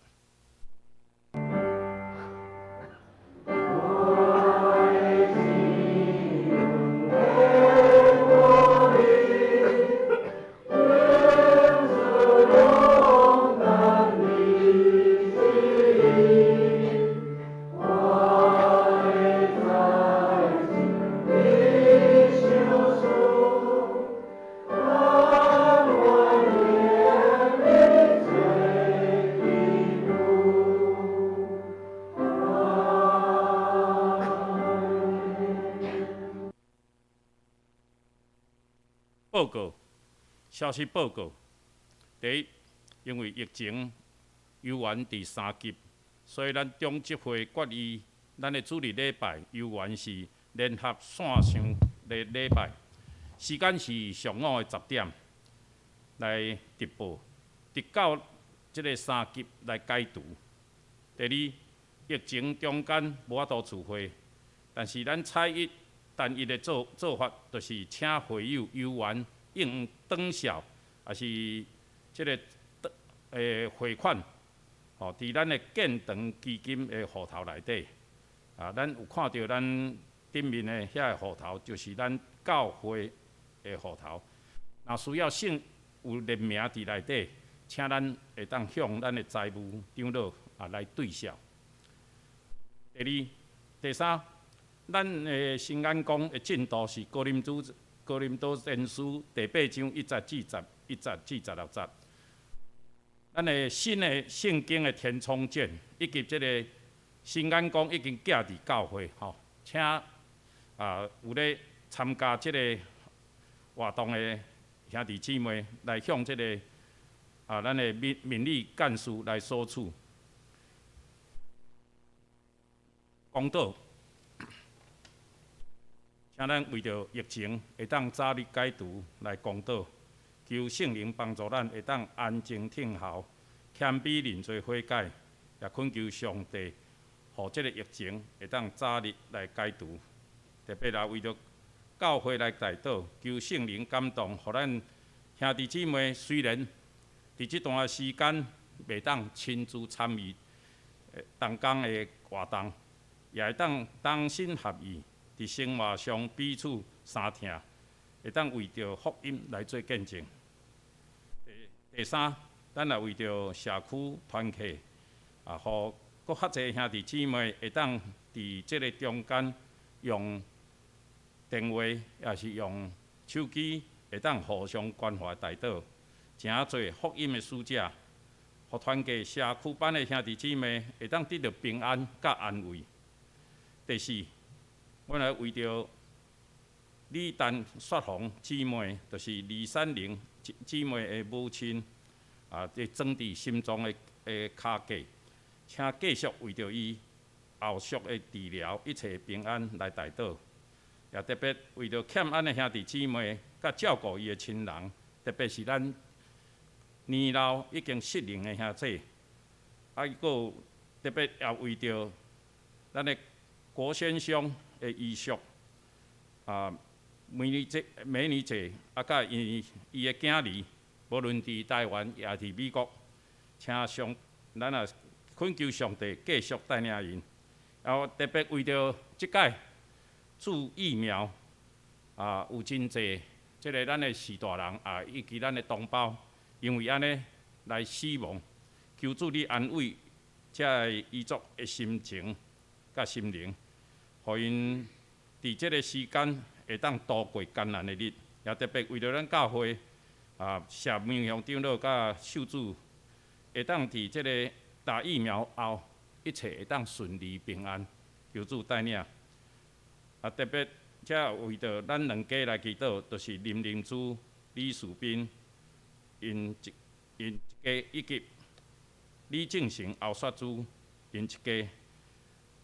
报告，消息报告。第一，因为疫情游园第3级，所以咱中执会决议，咱的主日礼拜游园是联合线上的礼拜，时间是上午的10点来直播，直到即个3级来解除。第二，疫情中间无法度聚会，但是咱采一单一的做法，就是请会友游园用长效，也是即个汇款，伫咱的建堂基金的户头内底。咱有看到咱顶面的遐个户头，就是咱教会的户头。若需要有列名伫内底，请咱会当向咱的财务长老来对销。第二、第三。咱的新眼光的进度是哥林多前书第8章1节至16节。咱的新的圣经的填充卷以及即个新眼光已经寄伫教会，请有咧参加即个活动的兄弟姊妹来向即个咱的民理干事来索取公道。请咱为着疫情会当早日解除来公道，求圣灵帮助咱会当安静听候，谦卑认罪悔改，也恳求上帝，互即个疫情会当早日来解除。特别也为着教会来代祷，求圣灵感动，互咱兄弟姊妹虽然伫即段时间袂当亲自参与同工的活动，也会当同心合意。伫生活上彼此相听，会当为着福音来做见证。第三，咱也为着社区团契，互搁较侪兄弟姊妹会当伫即个中间用电话，也是用手机，会当互相关怀代祷，诚做福音的使者，互团契社区班的兄弟姊妹会当得到平安甲安慰。第四，阮来为着李丹雪红姊妹，就是李三玲姊妹的母亲，伫装伫心脏的骹架，请继续为着伊后续的治疗一切平安来代祷，也特别为着欠安的兄弟姊妹，甲照顾伊的亲人，特别是咱年老已经适龄的兄弟，伊个特别也为着咱的郭先生的遗属，美女姐，甲伊的囝儿，无论伫台湾也伫美国，请咱也恳求上帝继续带领因，然后特别为着即届注疫苗，有真济即个咱的士大人以及咱的同胞，因为安尼来死亡，求主你安慰遮遗族的心情甲心灵。互因伫即个时间会当度过艰难的日，也特别为着咱教会社民乡长老甲秀主会当伫即个打疫苗后，一切会当顺利平安，求主带领。特别遮为着咱两家来祈祷，就是林灵珠、李树斌，因一家以及李正成、侯雪珠因一家，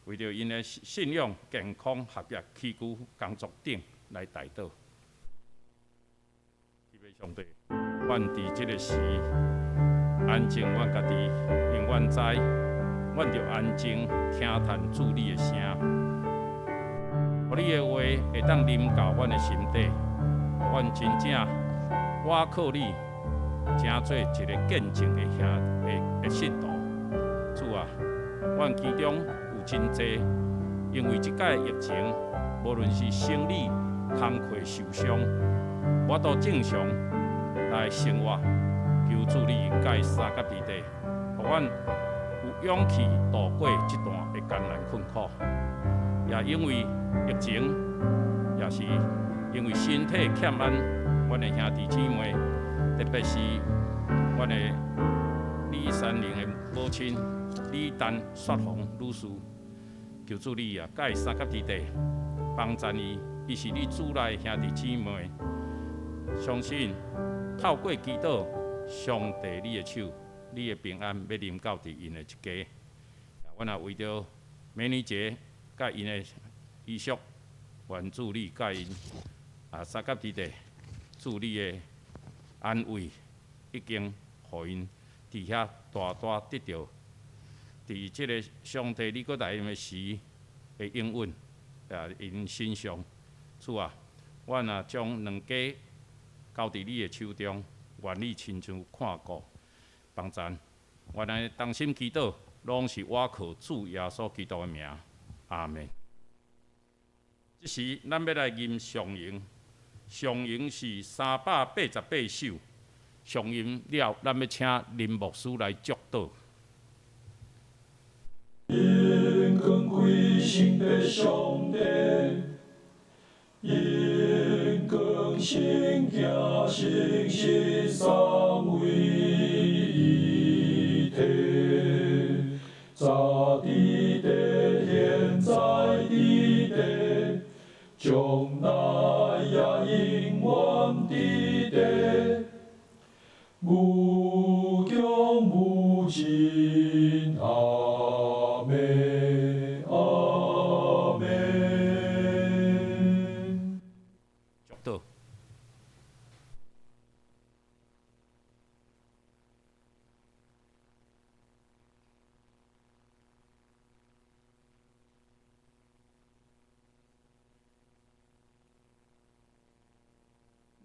为着因的信仰、健康、学业、起居、工作等来代祷。上帝，阮伫即个时安静，阮家己，因阮知，阮着安静听谈主你的声，互你的话会当临到阮的心底，互阮真正倚靠你，成做一个见证的信徒。主啊，阮其中有真济，因为即届疫情，无论是生理、工课受伤，我都正常来生活，求主你甲三甲伫地，互阮有勇气度过这段的艰难困苦。也因为疫情，也是因为身体欠安，阮的兄弟姊妹，特别是阮的李三玲的母亲李丹雪红女士，求主你也甲三甲伫地，帮助伊是你主内兄弟姊妹，相信。透过祈祷，上帝你的手，你的平安要临到伫因的一家。阮也为着美女节甲因的遗属，愿主你甲因三甲伫地，主你的安慰，已经互因伫遐大大得到，伫即个上帝你搁来因的时的应允，因身上。主啊，阮也将两家。交伫你的手中，愿你亲像看顾、帮助。原来当心祈祷，拢是倚靠主耶稣基督的名。阿门。这时，咱要来吟上吟，上吟是388首。上吟了，咱要请林牧师来祝祷。因更归信的上帝。因更新行信息三位一体，早地的现在地的，将来也永远地的，无穷无尽。阿门，阿门。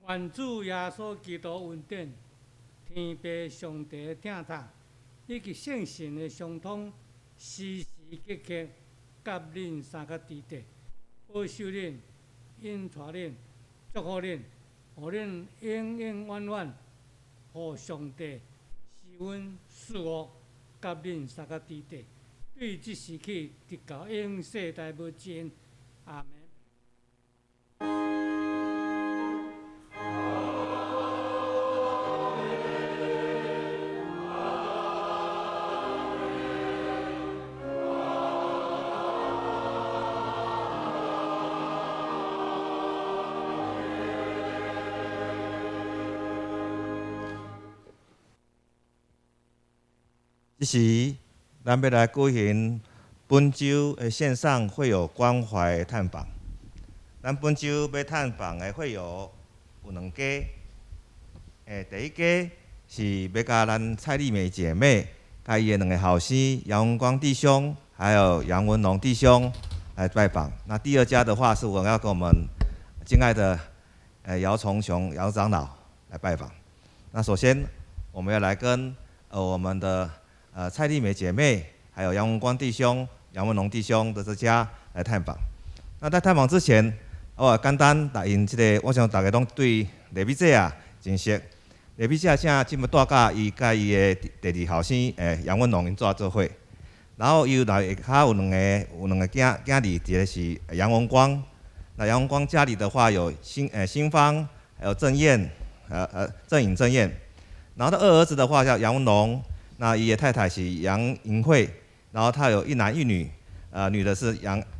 愿主耶稣基督恩典、天父上帝的疼痛，以及圣神的相通，时时刻刻甲恁三甲伫地，保守恁、引带恁、祝福恁，互恁永永远远，互上帝施恩赐福，甲恁三甲伫地，对即时起直到永世代无尽。阿门。这时，咱要来举行本周的线上会友关怀探访。咱本周要探访的会友有两家，第一家是要甲咱蔡丽美姐妹，甲伊的两个后生杨文光弟兄，还有杨文龙弟兄来拜访。那第二家的话，是我要跟我们敬爱的姚崇雄姚长老来拜访。那首先，我们要来跟我们的蔡丽美姐妹，还有杨文光弟兄、杨文龙弟兄的这家来探访。那在探访之前，我简单答应我想大家拢对李美姐真熟。李美姐正即么带甲伊甲伊的第二后生杨文龙因做伙，然后伊内下有两个囝儿，一个是杨文光。那杨文光家里的话有新芳，还有郑燕，郑颖郑燕。然后他二儿子的话叫杨文龙。那伊的太太是杨银慧，然后他有一男一女，女的是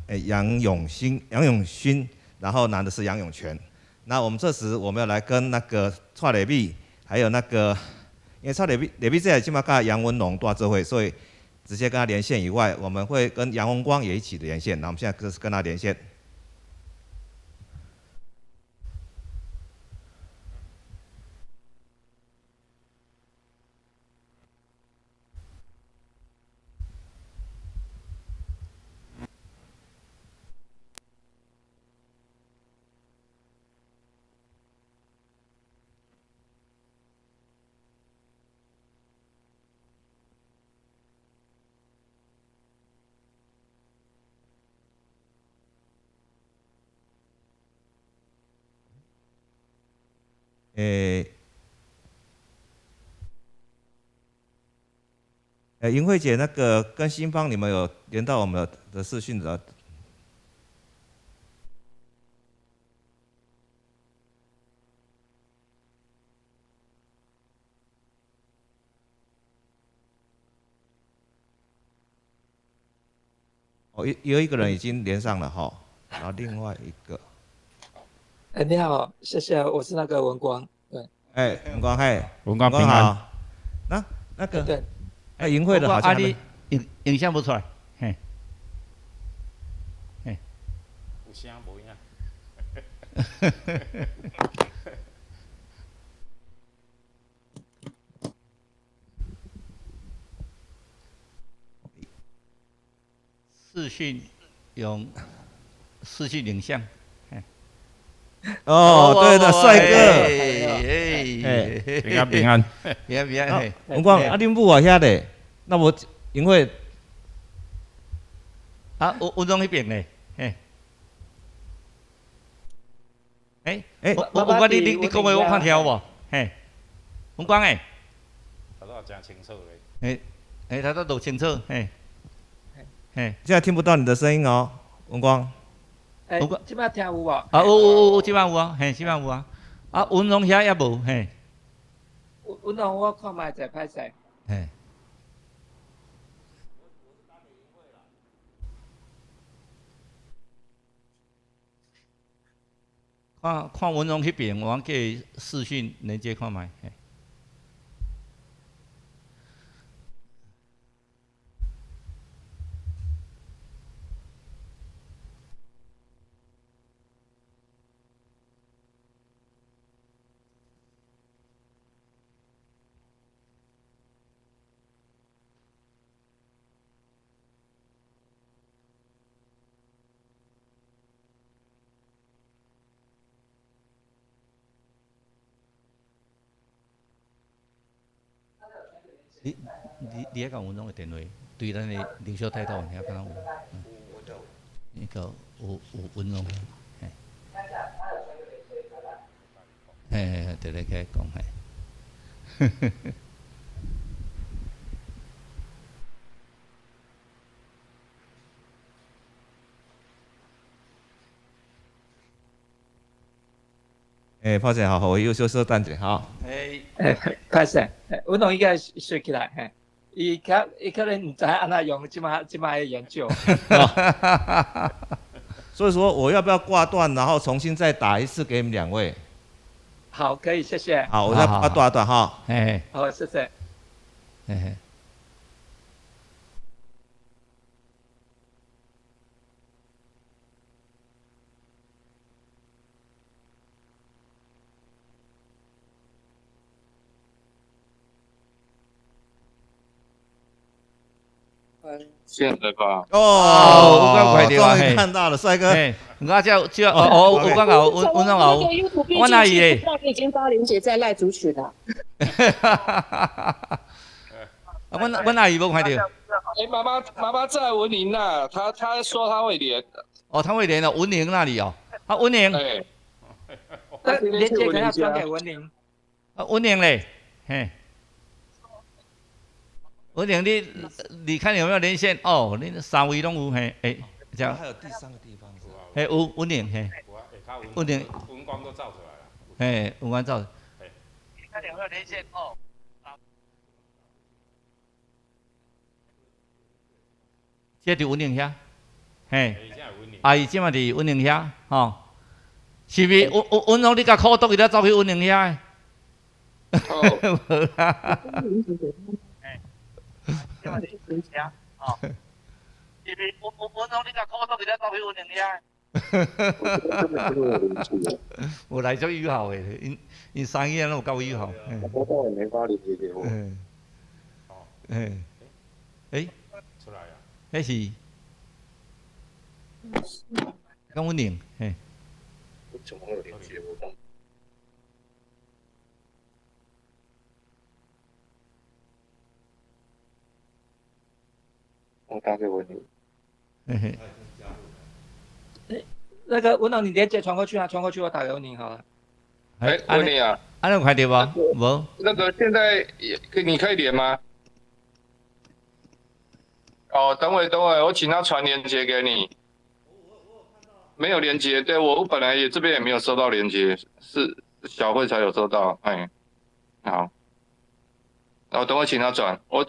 杨永勋，然后男的是杨永全。那我们这时我们要来跟那个蔡礼美，还有那个，因为蔡礼美这起码跟杨文龙大这会，所以直接跟他连线以外，我们会跟杨文光也一起连线。那我们现在就是跟他连线。莹慧姐，那个跟新芳你们有连到我们的视讯的？哦，有一个人已经连上了哈，然后另外一个。你好，谢谢，我是那个文光，对。文光，文光平安。好。那个，对。莹慧的好像影像不出来，嘿，有声无影。视讯用视讯影像。哦，对的，帅哥。平安平安。平安平安。文光，恁母啊遐咧，那我因为文中迄边咧，文光你讲话我看听无？嘿，文光诶。头拄真清楚咧。头拄都清楚，嘿。现在听不到你的声音哦，文光。即摆听有无？有，即摆有啊，嘿，即摆有啊。文龙遐也无，嘿。文龙我看卖在歹势。嘿。看文龙迄边，我给视讯连接看卖，嘿。你遐讲文龙的电话，对咱的领袖态度遐敢若有，那个有文龙，对咧，起讲嘿。抱歉，好，我又稍等者，好。歹势，文龙应该学起来，嘿。伊可能唔知安怎用即摆的研究。所以说我要不要挂断，然后重新再打一次给你们两位？好，可以，谢谢。好，我再挂断哈。好，谢谢。现在吧。有够快点啊！终于看到了，帅哥。我叫有光好，文龙好。我哪里嘞？已经发连结在赖主曲了。我哪里无看到？妈妈在文林呐，她说她会连。哦，他会连到文宁那里哦。文宁。连结可能要传给文宁。文宁嘞，嘿。文宁，你看有没有连线？哦，你三位拢有嘿，这样。还有第三个地方是吧？有文宁嘿。文宁。文光都照出来了。文光照。你看有没有连线？哦。这就文宁遐，嘿。阿姨即马伫稳宁遐，吼，是毋是？阮拢你甲苦毒伊才走去稳宁遐的。哦，无啦。即嘛是真正，吼，是毋是？阮拢你甲苦毒伊才走去稳宁遐。有来足友好诶，因生意拢有够友好。我倒也没法理解我。出来啊！迄是讲稳宁，嘿。怎么会有连接？我打给文宁。嘿嘿。那个文龙，你连接传过去啊，传过去，我打给文宁好了。哎，文宁啊，安尼有看到无？无。那个现在你可以连吗？哦，等会，我请他传连接给你。没有连接，对我本来也这边也没有收到连接，是小慧才有收到。哎，好，然后等我请他转，我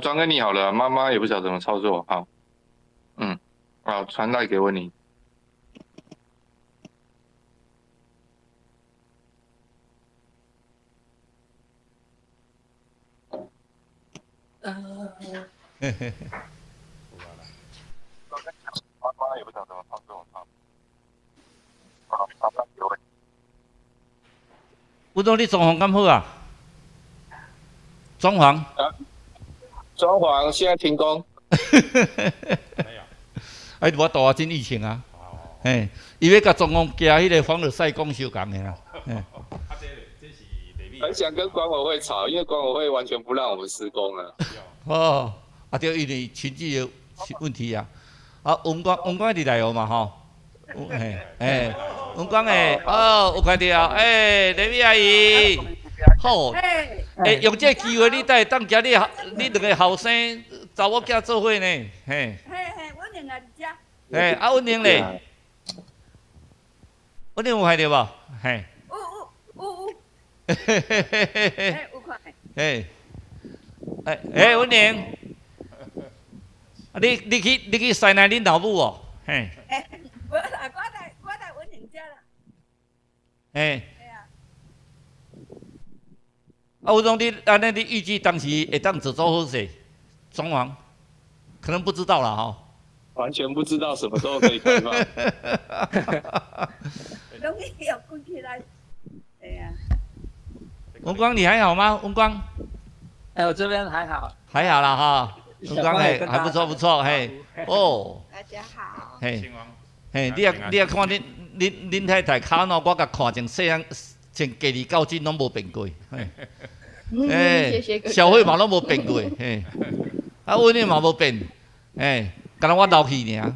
转给你好了，妈妈也不晓得怎么操作，好，好，传带给我你。嘿嘿嘿。妈妈也不晓得怎么操作，好，吴总，你装潢敢好啊？装潢？装潢现在停工。哎，我大真疫情啊！嘿，伊要甲装潢加迄个防热晒工相共的啦。很想跟管委会吵，因为管委会完全不让我们施工了。哦，啊，对，因为经济的问题啊。啊，文光伫内湖嘛吼，嘿，文光诶，哦，有看到，雷米阿姨，好，用这个机会，你等当家你两个后生查某囝做伙呢，嘿，稳定来遮，啊，稳定咧，稳定有看到无？嘿，有，有看，稳定。你去西南恁老母哦，嘿。无啦，我来稳定遮啦。嘿。啊，吴总，你安尼你预计当时会当做好势装潢？可能不知道啦吼。完全不知道什么时候可以开放。容易要滚起来，哎呀。文光，你还好吗？文光？哎，我这边还好。还好啦哈。文光嘿，还不错嘿，哦。大家好。嘿，你也看恁太太骹喏，我甲看从细汉从家己到今拢无变过，嘿，社会嘛拢无变过，嘿，啊，稳定嘛无变，敢若我老去尔，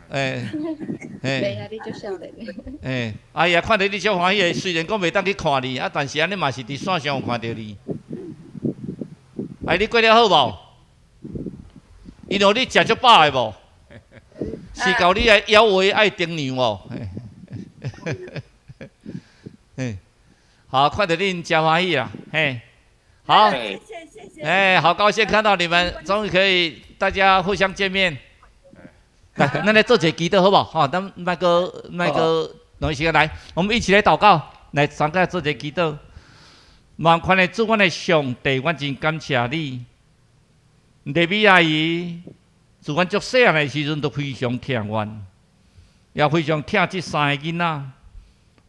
对啊，你足少年。哎呀，看到你足欢喜的，虽然讲袂当去看你，啊，但是安尼嘛是伫线上有看到你。哎，你过了好无？因为你食足饱的无？是到你的腰围爱顶牛哦。好，看到恁真欢喜啦，嘿，好，好高兴看到你们，终于可以大家互相见面。来，咱来做一个祈祷好不好？好，咱那个弄一时间来，我们一起来祷告，来参加做一个祈祷。万款的主，阮的上帝，阮真感谢你。雷米阿姨，自阮足细汉的时阵，都非常疼阮，也非常疼这三个囡仔，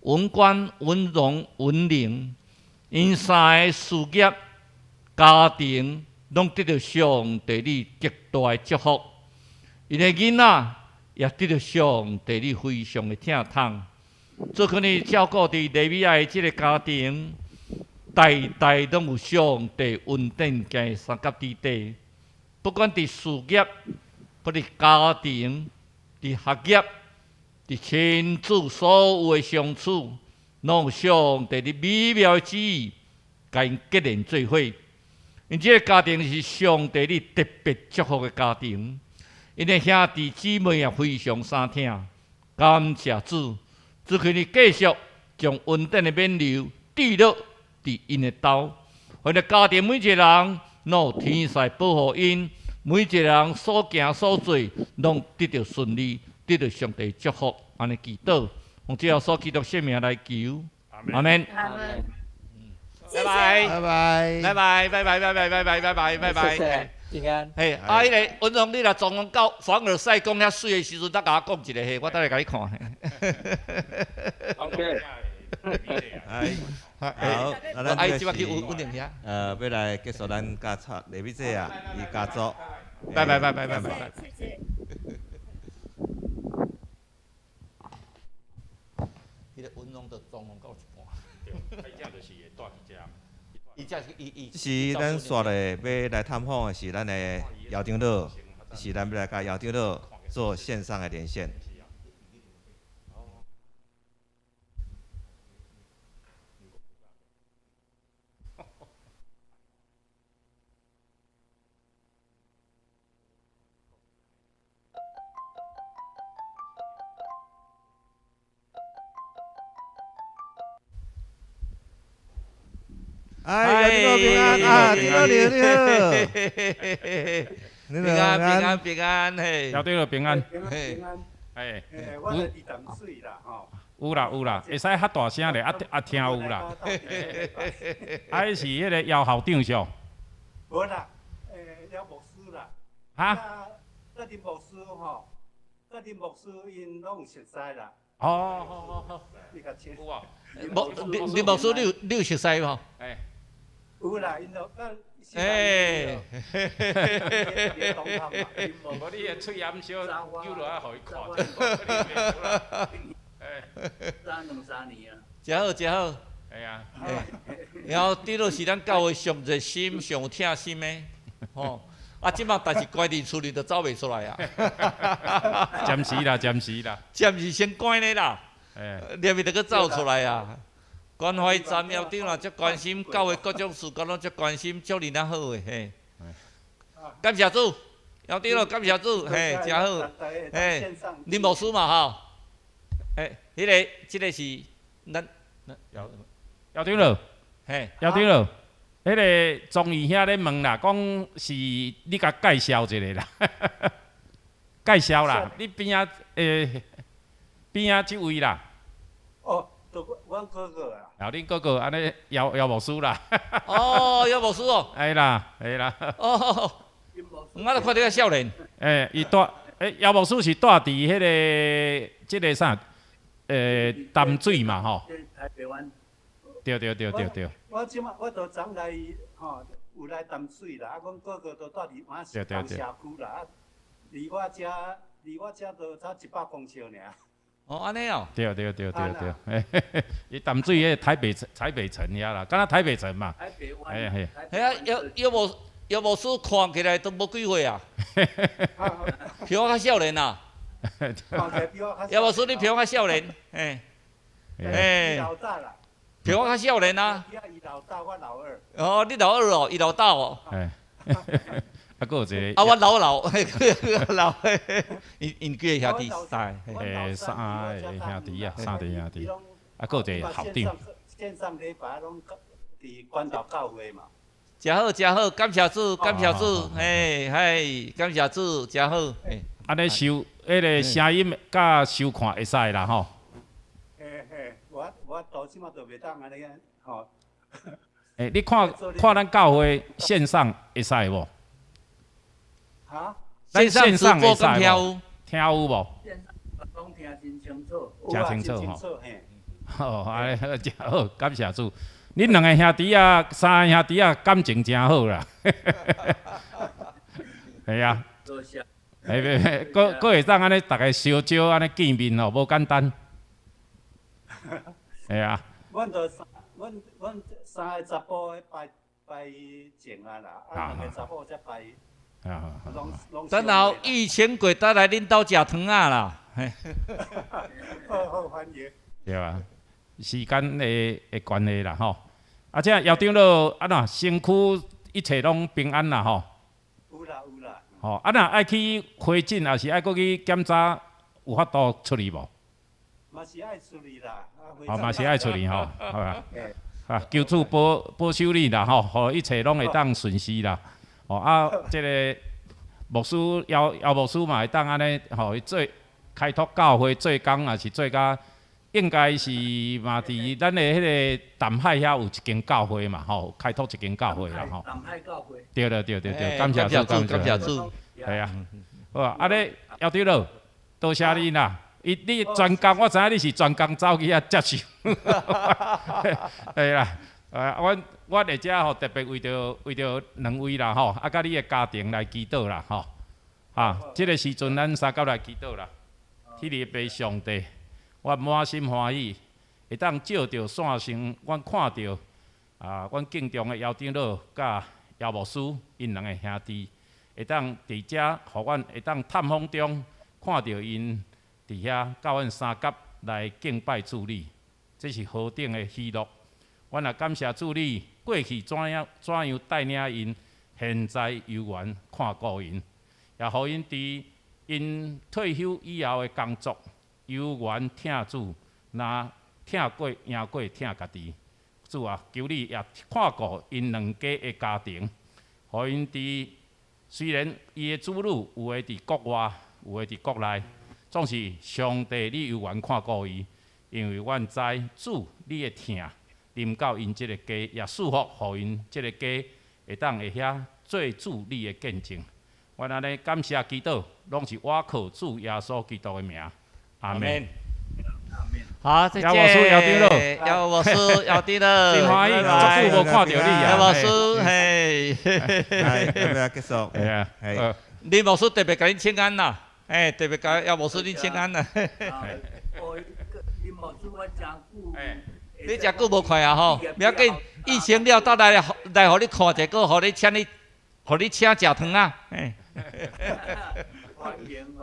文官、文荣、文玲，因三个事业、家庭，拢得到上帝你极大的祝福。因的囡仔也得到上帝你非常的疼痛，做可能照顾伫雷米阿姨这个家庭，代代拢有上帝稳定嘅三角地带。不管伫事业、或伫家庭、伫学业、伫亲子所有的相处，拢有上帝的美妙的旨意，甲因结连做伙。因这个家庭是上帝你特别祝福的家庭，因的兄弟姊妹也非常相疼。感谢主，主求你继续将稳定的免流滴落伫因的兜，为了家庭每一个人，拢有天使保护因。每一个人所行所做，拢得到顺利，得到上帝祝福，安尼祈祷，用这所基督圣名来求，阿门。阿门。拜拜，拜拜，拜拜，拜拜，拜拜，拜拜，拜拜，拜拜。谢谢，平安。嘿，啊，迄个文荣，你若状元到凡尔赛宫遐水的时阵，再甲我讲一个，嘿，我等下甲你看。OK。好，那咱即摆去稳定遐。要来结束咱家族李美姐啊，伊家族。拜拜拜拜拜拜。谢谢。迄个文荣就状元到一半。对，伊只就是会带伊只。伊只伊。是咱刷的要来探访的是咱的校长老，是咱要来甲校长老做线上的连线。哎，平安啊！你好，你好，平安平安平安嘿！校长平安。嘿，哎，我来滴淡水啦，吼。有啦有啦，会使较大声咧，听有啦。啊，是迄个姚校长上。无啦，姚牧师啦。哈？甲林牧师吼，甲林牧师因拢有熟悉啦。哦，好。你甲请。有啊。你牧师你有熟悉无？哎。有啦，因都哎，无你的喙炎小，有落啊，互伊看。3年啊。真好真好。哎呀。然后这都是咱教会上热心、上有疼心的，吼。啊，即摆但是关伫厝里就走袂出来啊。暂时啦，暂时啦。暂时先关咧啦。哎。连袂得佮走出来啊。关怀站校长啦，足关心教会各种事，各拢足关心，祝你咱好诶，嘿。感谢主，校长咯，感谢主，嘿，真好，嘿，林牧师嘛吼，诶，即个是咱校长咯，嘿，校长咯，迄个庄义兄咧问啦，讲是你甲介绍一个啦，介绍啦，你边啊边啊即位啦。哦。阮哥哥啊！后恁哥哥安尼姚牧师啦。哦，姚牧师哦。哎啦。哦，我都看到个少年。伊住姚牧师是住伫迄个即个啥淡水嘛吼。台北湾。对。我即马我都昨来吼，有来淡水啦，啊，阮哥哥都住伫马社区啦，啊，离我遮都差100公尺尔。哦，安尼哦。对，伊淡水迄台北城遐啦，敢若台北城嘛。台北湾。嘿啊，姚牧师看起来都无几岁啊，比我较少年啊。姚牧师你比我较少年，嘿。老大啦。比我较少年啊。伊老大，我老二。哦，你老二哦，伊老大哦。啊，佫有一个。啊，我老，因几个兄弟三个兄弟啊，三个兄弟。啊，佫有一个校长。线上礼拜拢伫关岛教会嘛。真好，感谢主，嘿，感谢主，真好。安尼收迄个声音甲收看会使啦吼。我到即马都袂当安尼吼。你看咱教会线上会使无？哈？咱线上会使无？听有无？线上拢听真清楚。真清楚吼。哦，安尼真好，感谢主。恁两个兄弟啊，三个兄弟啊，感情真好啦。系啊。多谢。佫会当安尼，大家相招安尼见面哦，无简单。系啊。阮3个查甫拜前啊啦，啊2个查甫才拜。等候疫情过，再来恁兜食汤啊啦。好欢迎。对啊，时间的关系啦吼。啊，这校长咯，啊呐，身躯一切拢平安啦吼。有啦。吼，啊呐，爱去回诊，还是爱搁去检查，有法度处理无？嘛是爱处理啦。哦，嘛是爱处理吼，好啊。啊，求主保守你啦吼，互一切拢会当顺遂啦。哦啊，这个牧师姚牧师嘛会当安尼吼做开拓教会做工，也是做甲应该是嘛伫咱的迄个淡海遐有一间教会嘛吼，开拓一间教会啦吼。淡海教会。对，感谢主，感谢主。系啊，好啊，啊咧姚队长，多谢你啦。你专工，我知影你是专工走去遐接受。系啦，我伫遮吼特别为着两位啦吼，啊，甲你的家庭来祈祷啦吼。即个时阵咱三甲来祈祷啦。天父爸上帝，我满心欢喜，会当照着线上，阮看到阮敬重的姚长老甲姚牧师因两个兄弟，会当伫遮，互阮会当探访中看到因伫遐甲阮三甲来敬拜主你，这是何等的喜乐！阮也感谢主你过去怎样带领因，现在犹原看顾因，也互因伫因退休以后的工作，犹原听主，若听过赢过听家己。主啊，求你也看顾因两家的家庭，互因伫虽然伊的子女有的伫国外，有的伫国内，总是上帝你犹原看顾伊，因为阮知主你的疼临到因即个家，也祝福互因即个家会当会遐做主你的见证。阮安尼感谢祈祷，拢是我靠主耶稣基督的名，阿门。好，再见。姚牧师、姚长老，姚牧师、姚长老，真欢喜，足久无看到你啊！姚牧师，嘿，要不要结束？系啊，李牧师特别甲恁请安啦，特别甲姚牧师恁请安啦。李牧师我真久，你真久无看啊吼，不要紧，疫情了倒来，互你看者个，互你请食汤啊，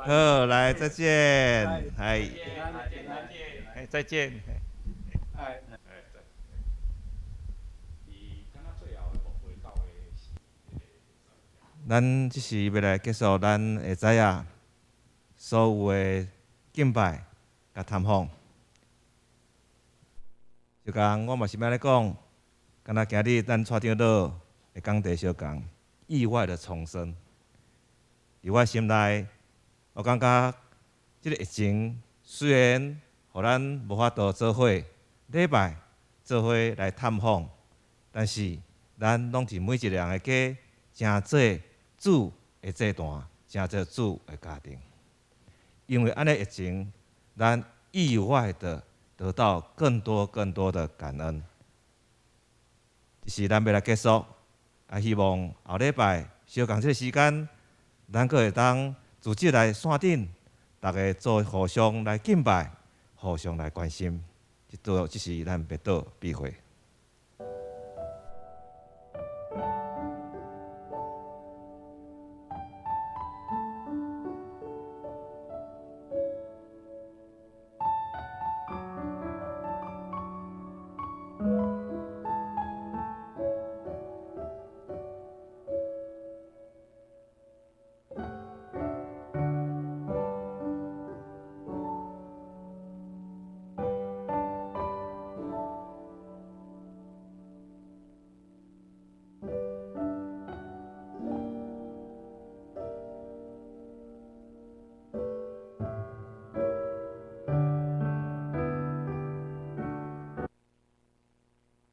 好，来再见，再见。咱即时要来结束，咱会知影所有的敬拜甲探访。就讲我嘛是要来讲，敢若今日咱蔡长老会讲第小讲，意外的重生。伫我心内，我感觉即个疫情虽然互咱无法度做伙礼拜做伙来探访，但是咱拢是每一个人的家，诚做主的这段，诚做主的家庭。因为安尼疫情，咱意外的得到更多的感恩。就是咱要来结束，也希望后礼拜小共这个时间，咱阁会当组织来线顶，大家做互相来敬拜，互相来关心。这是咱必祷必会。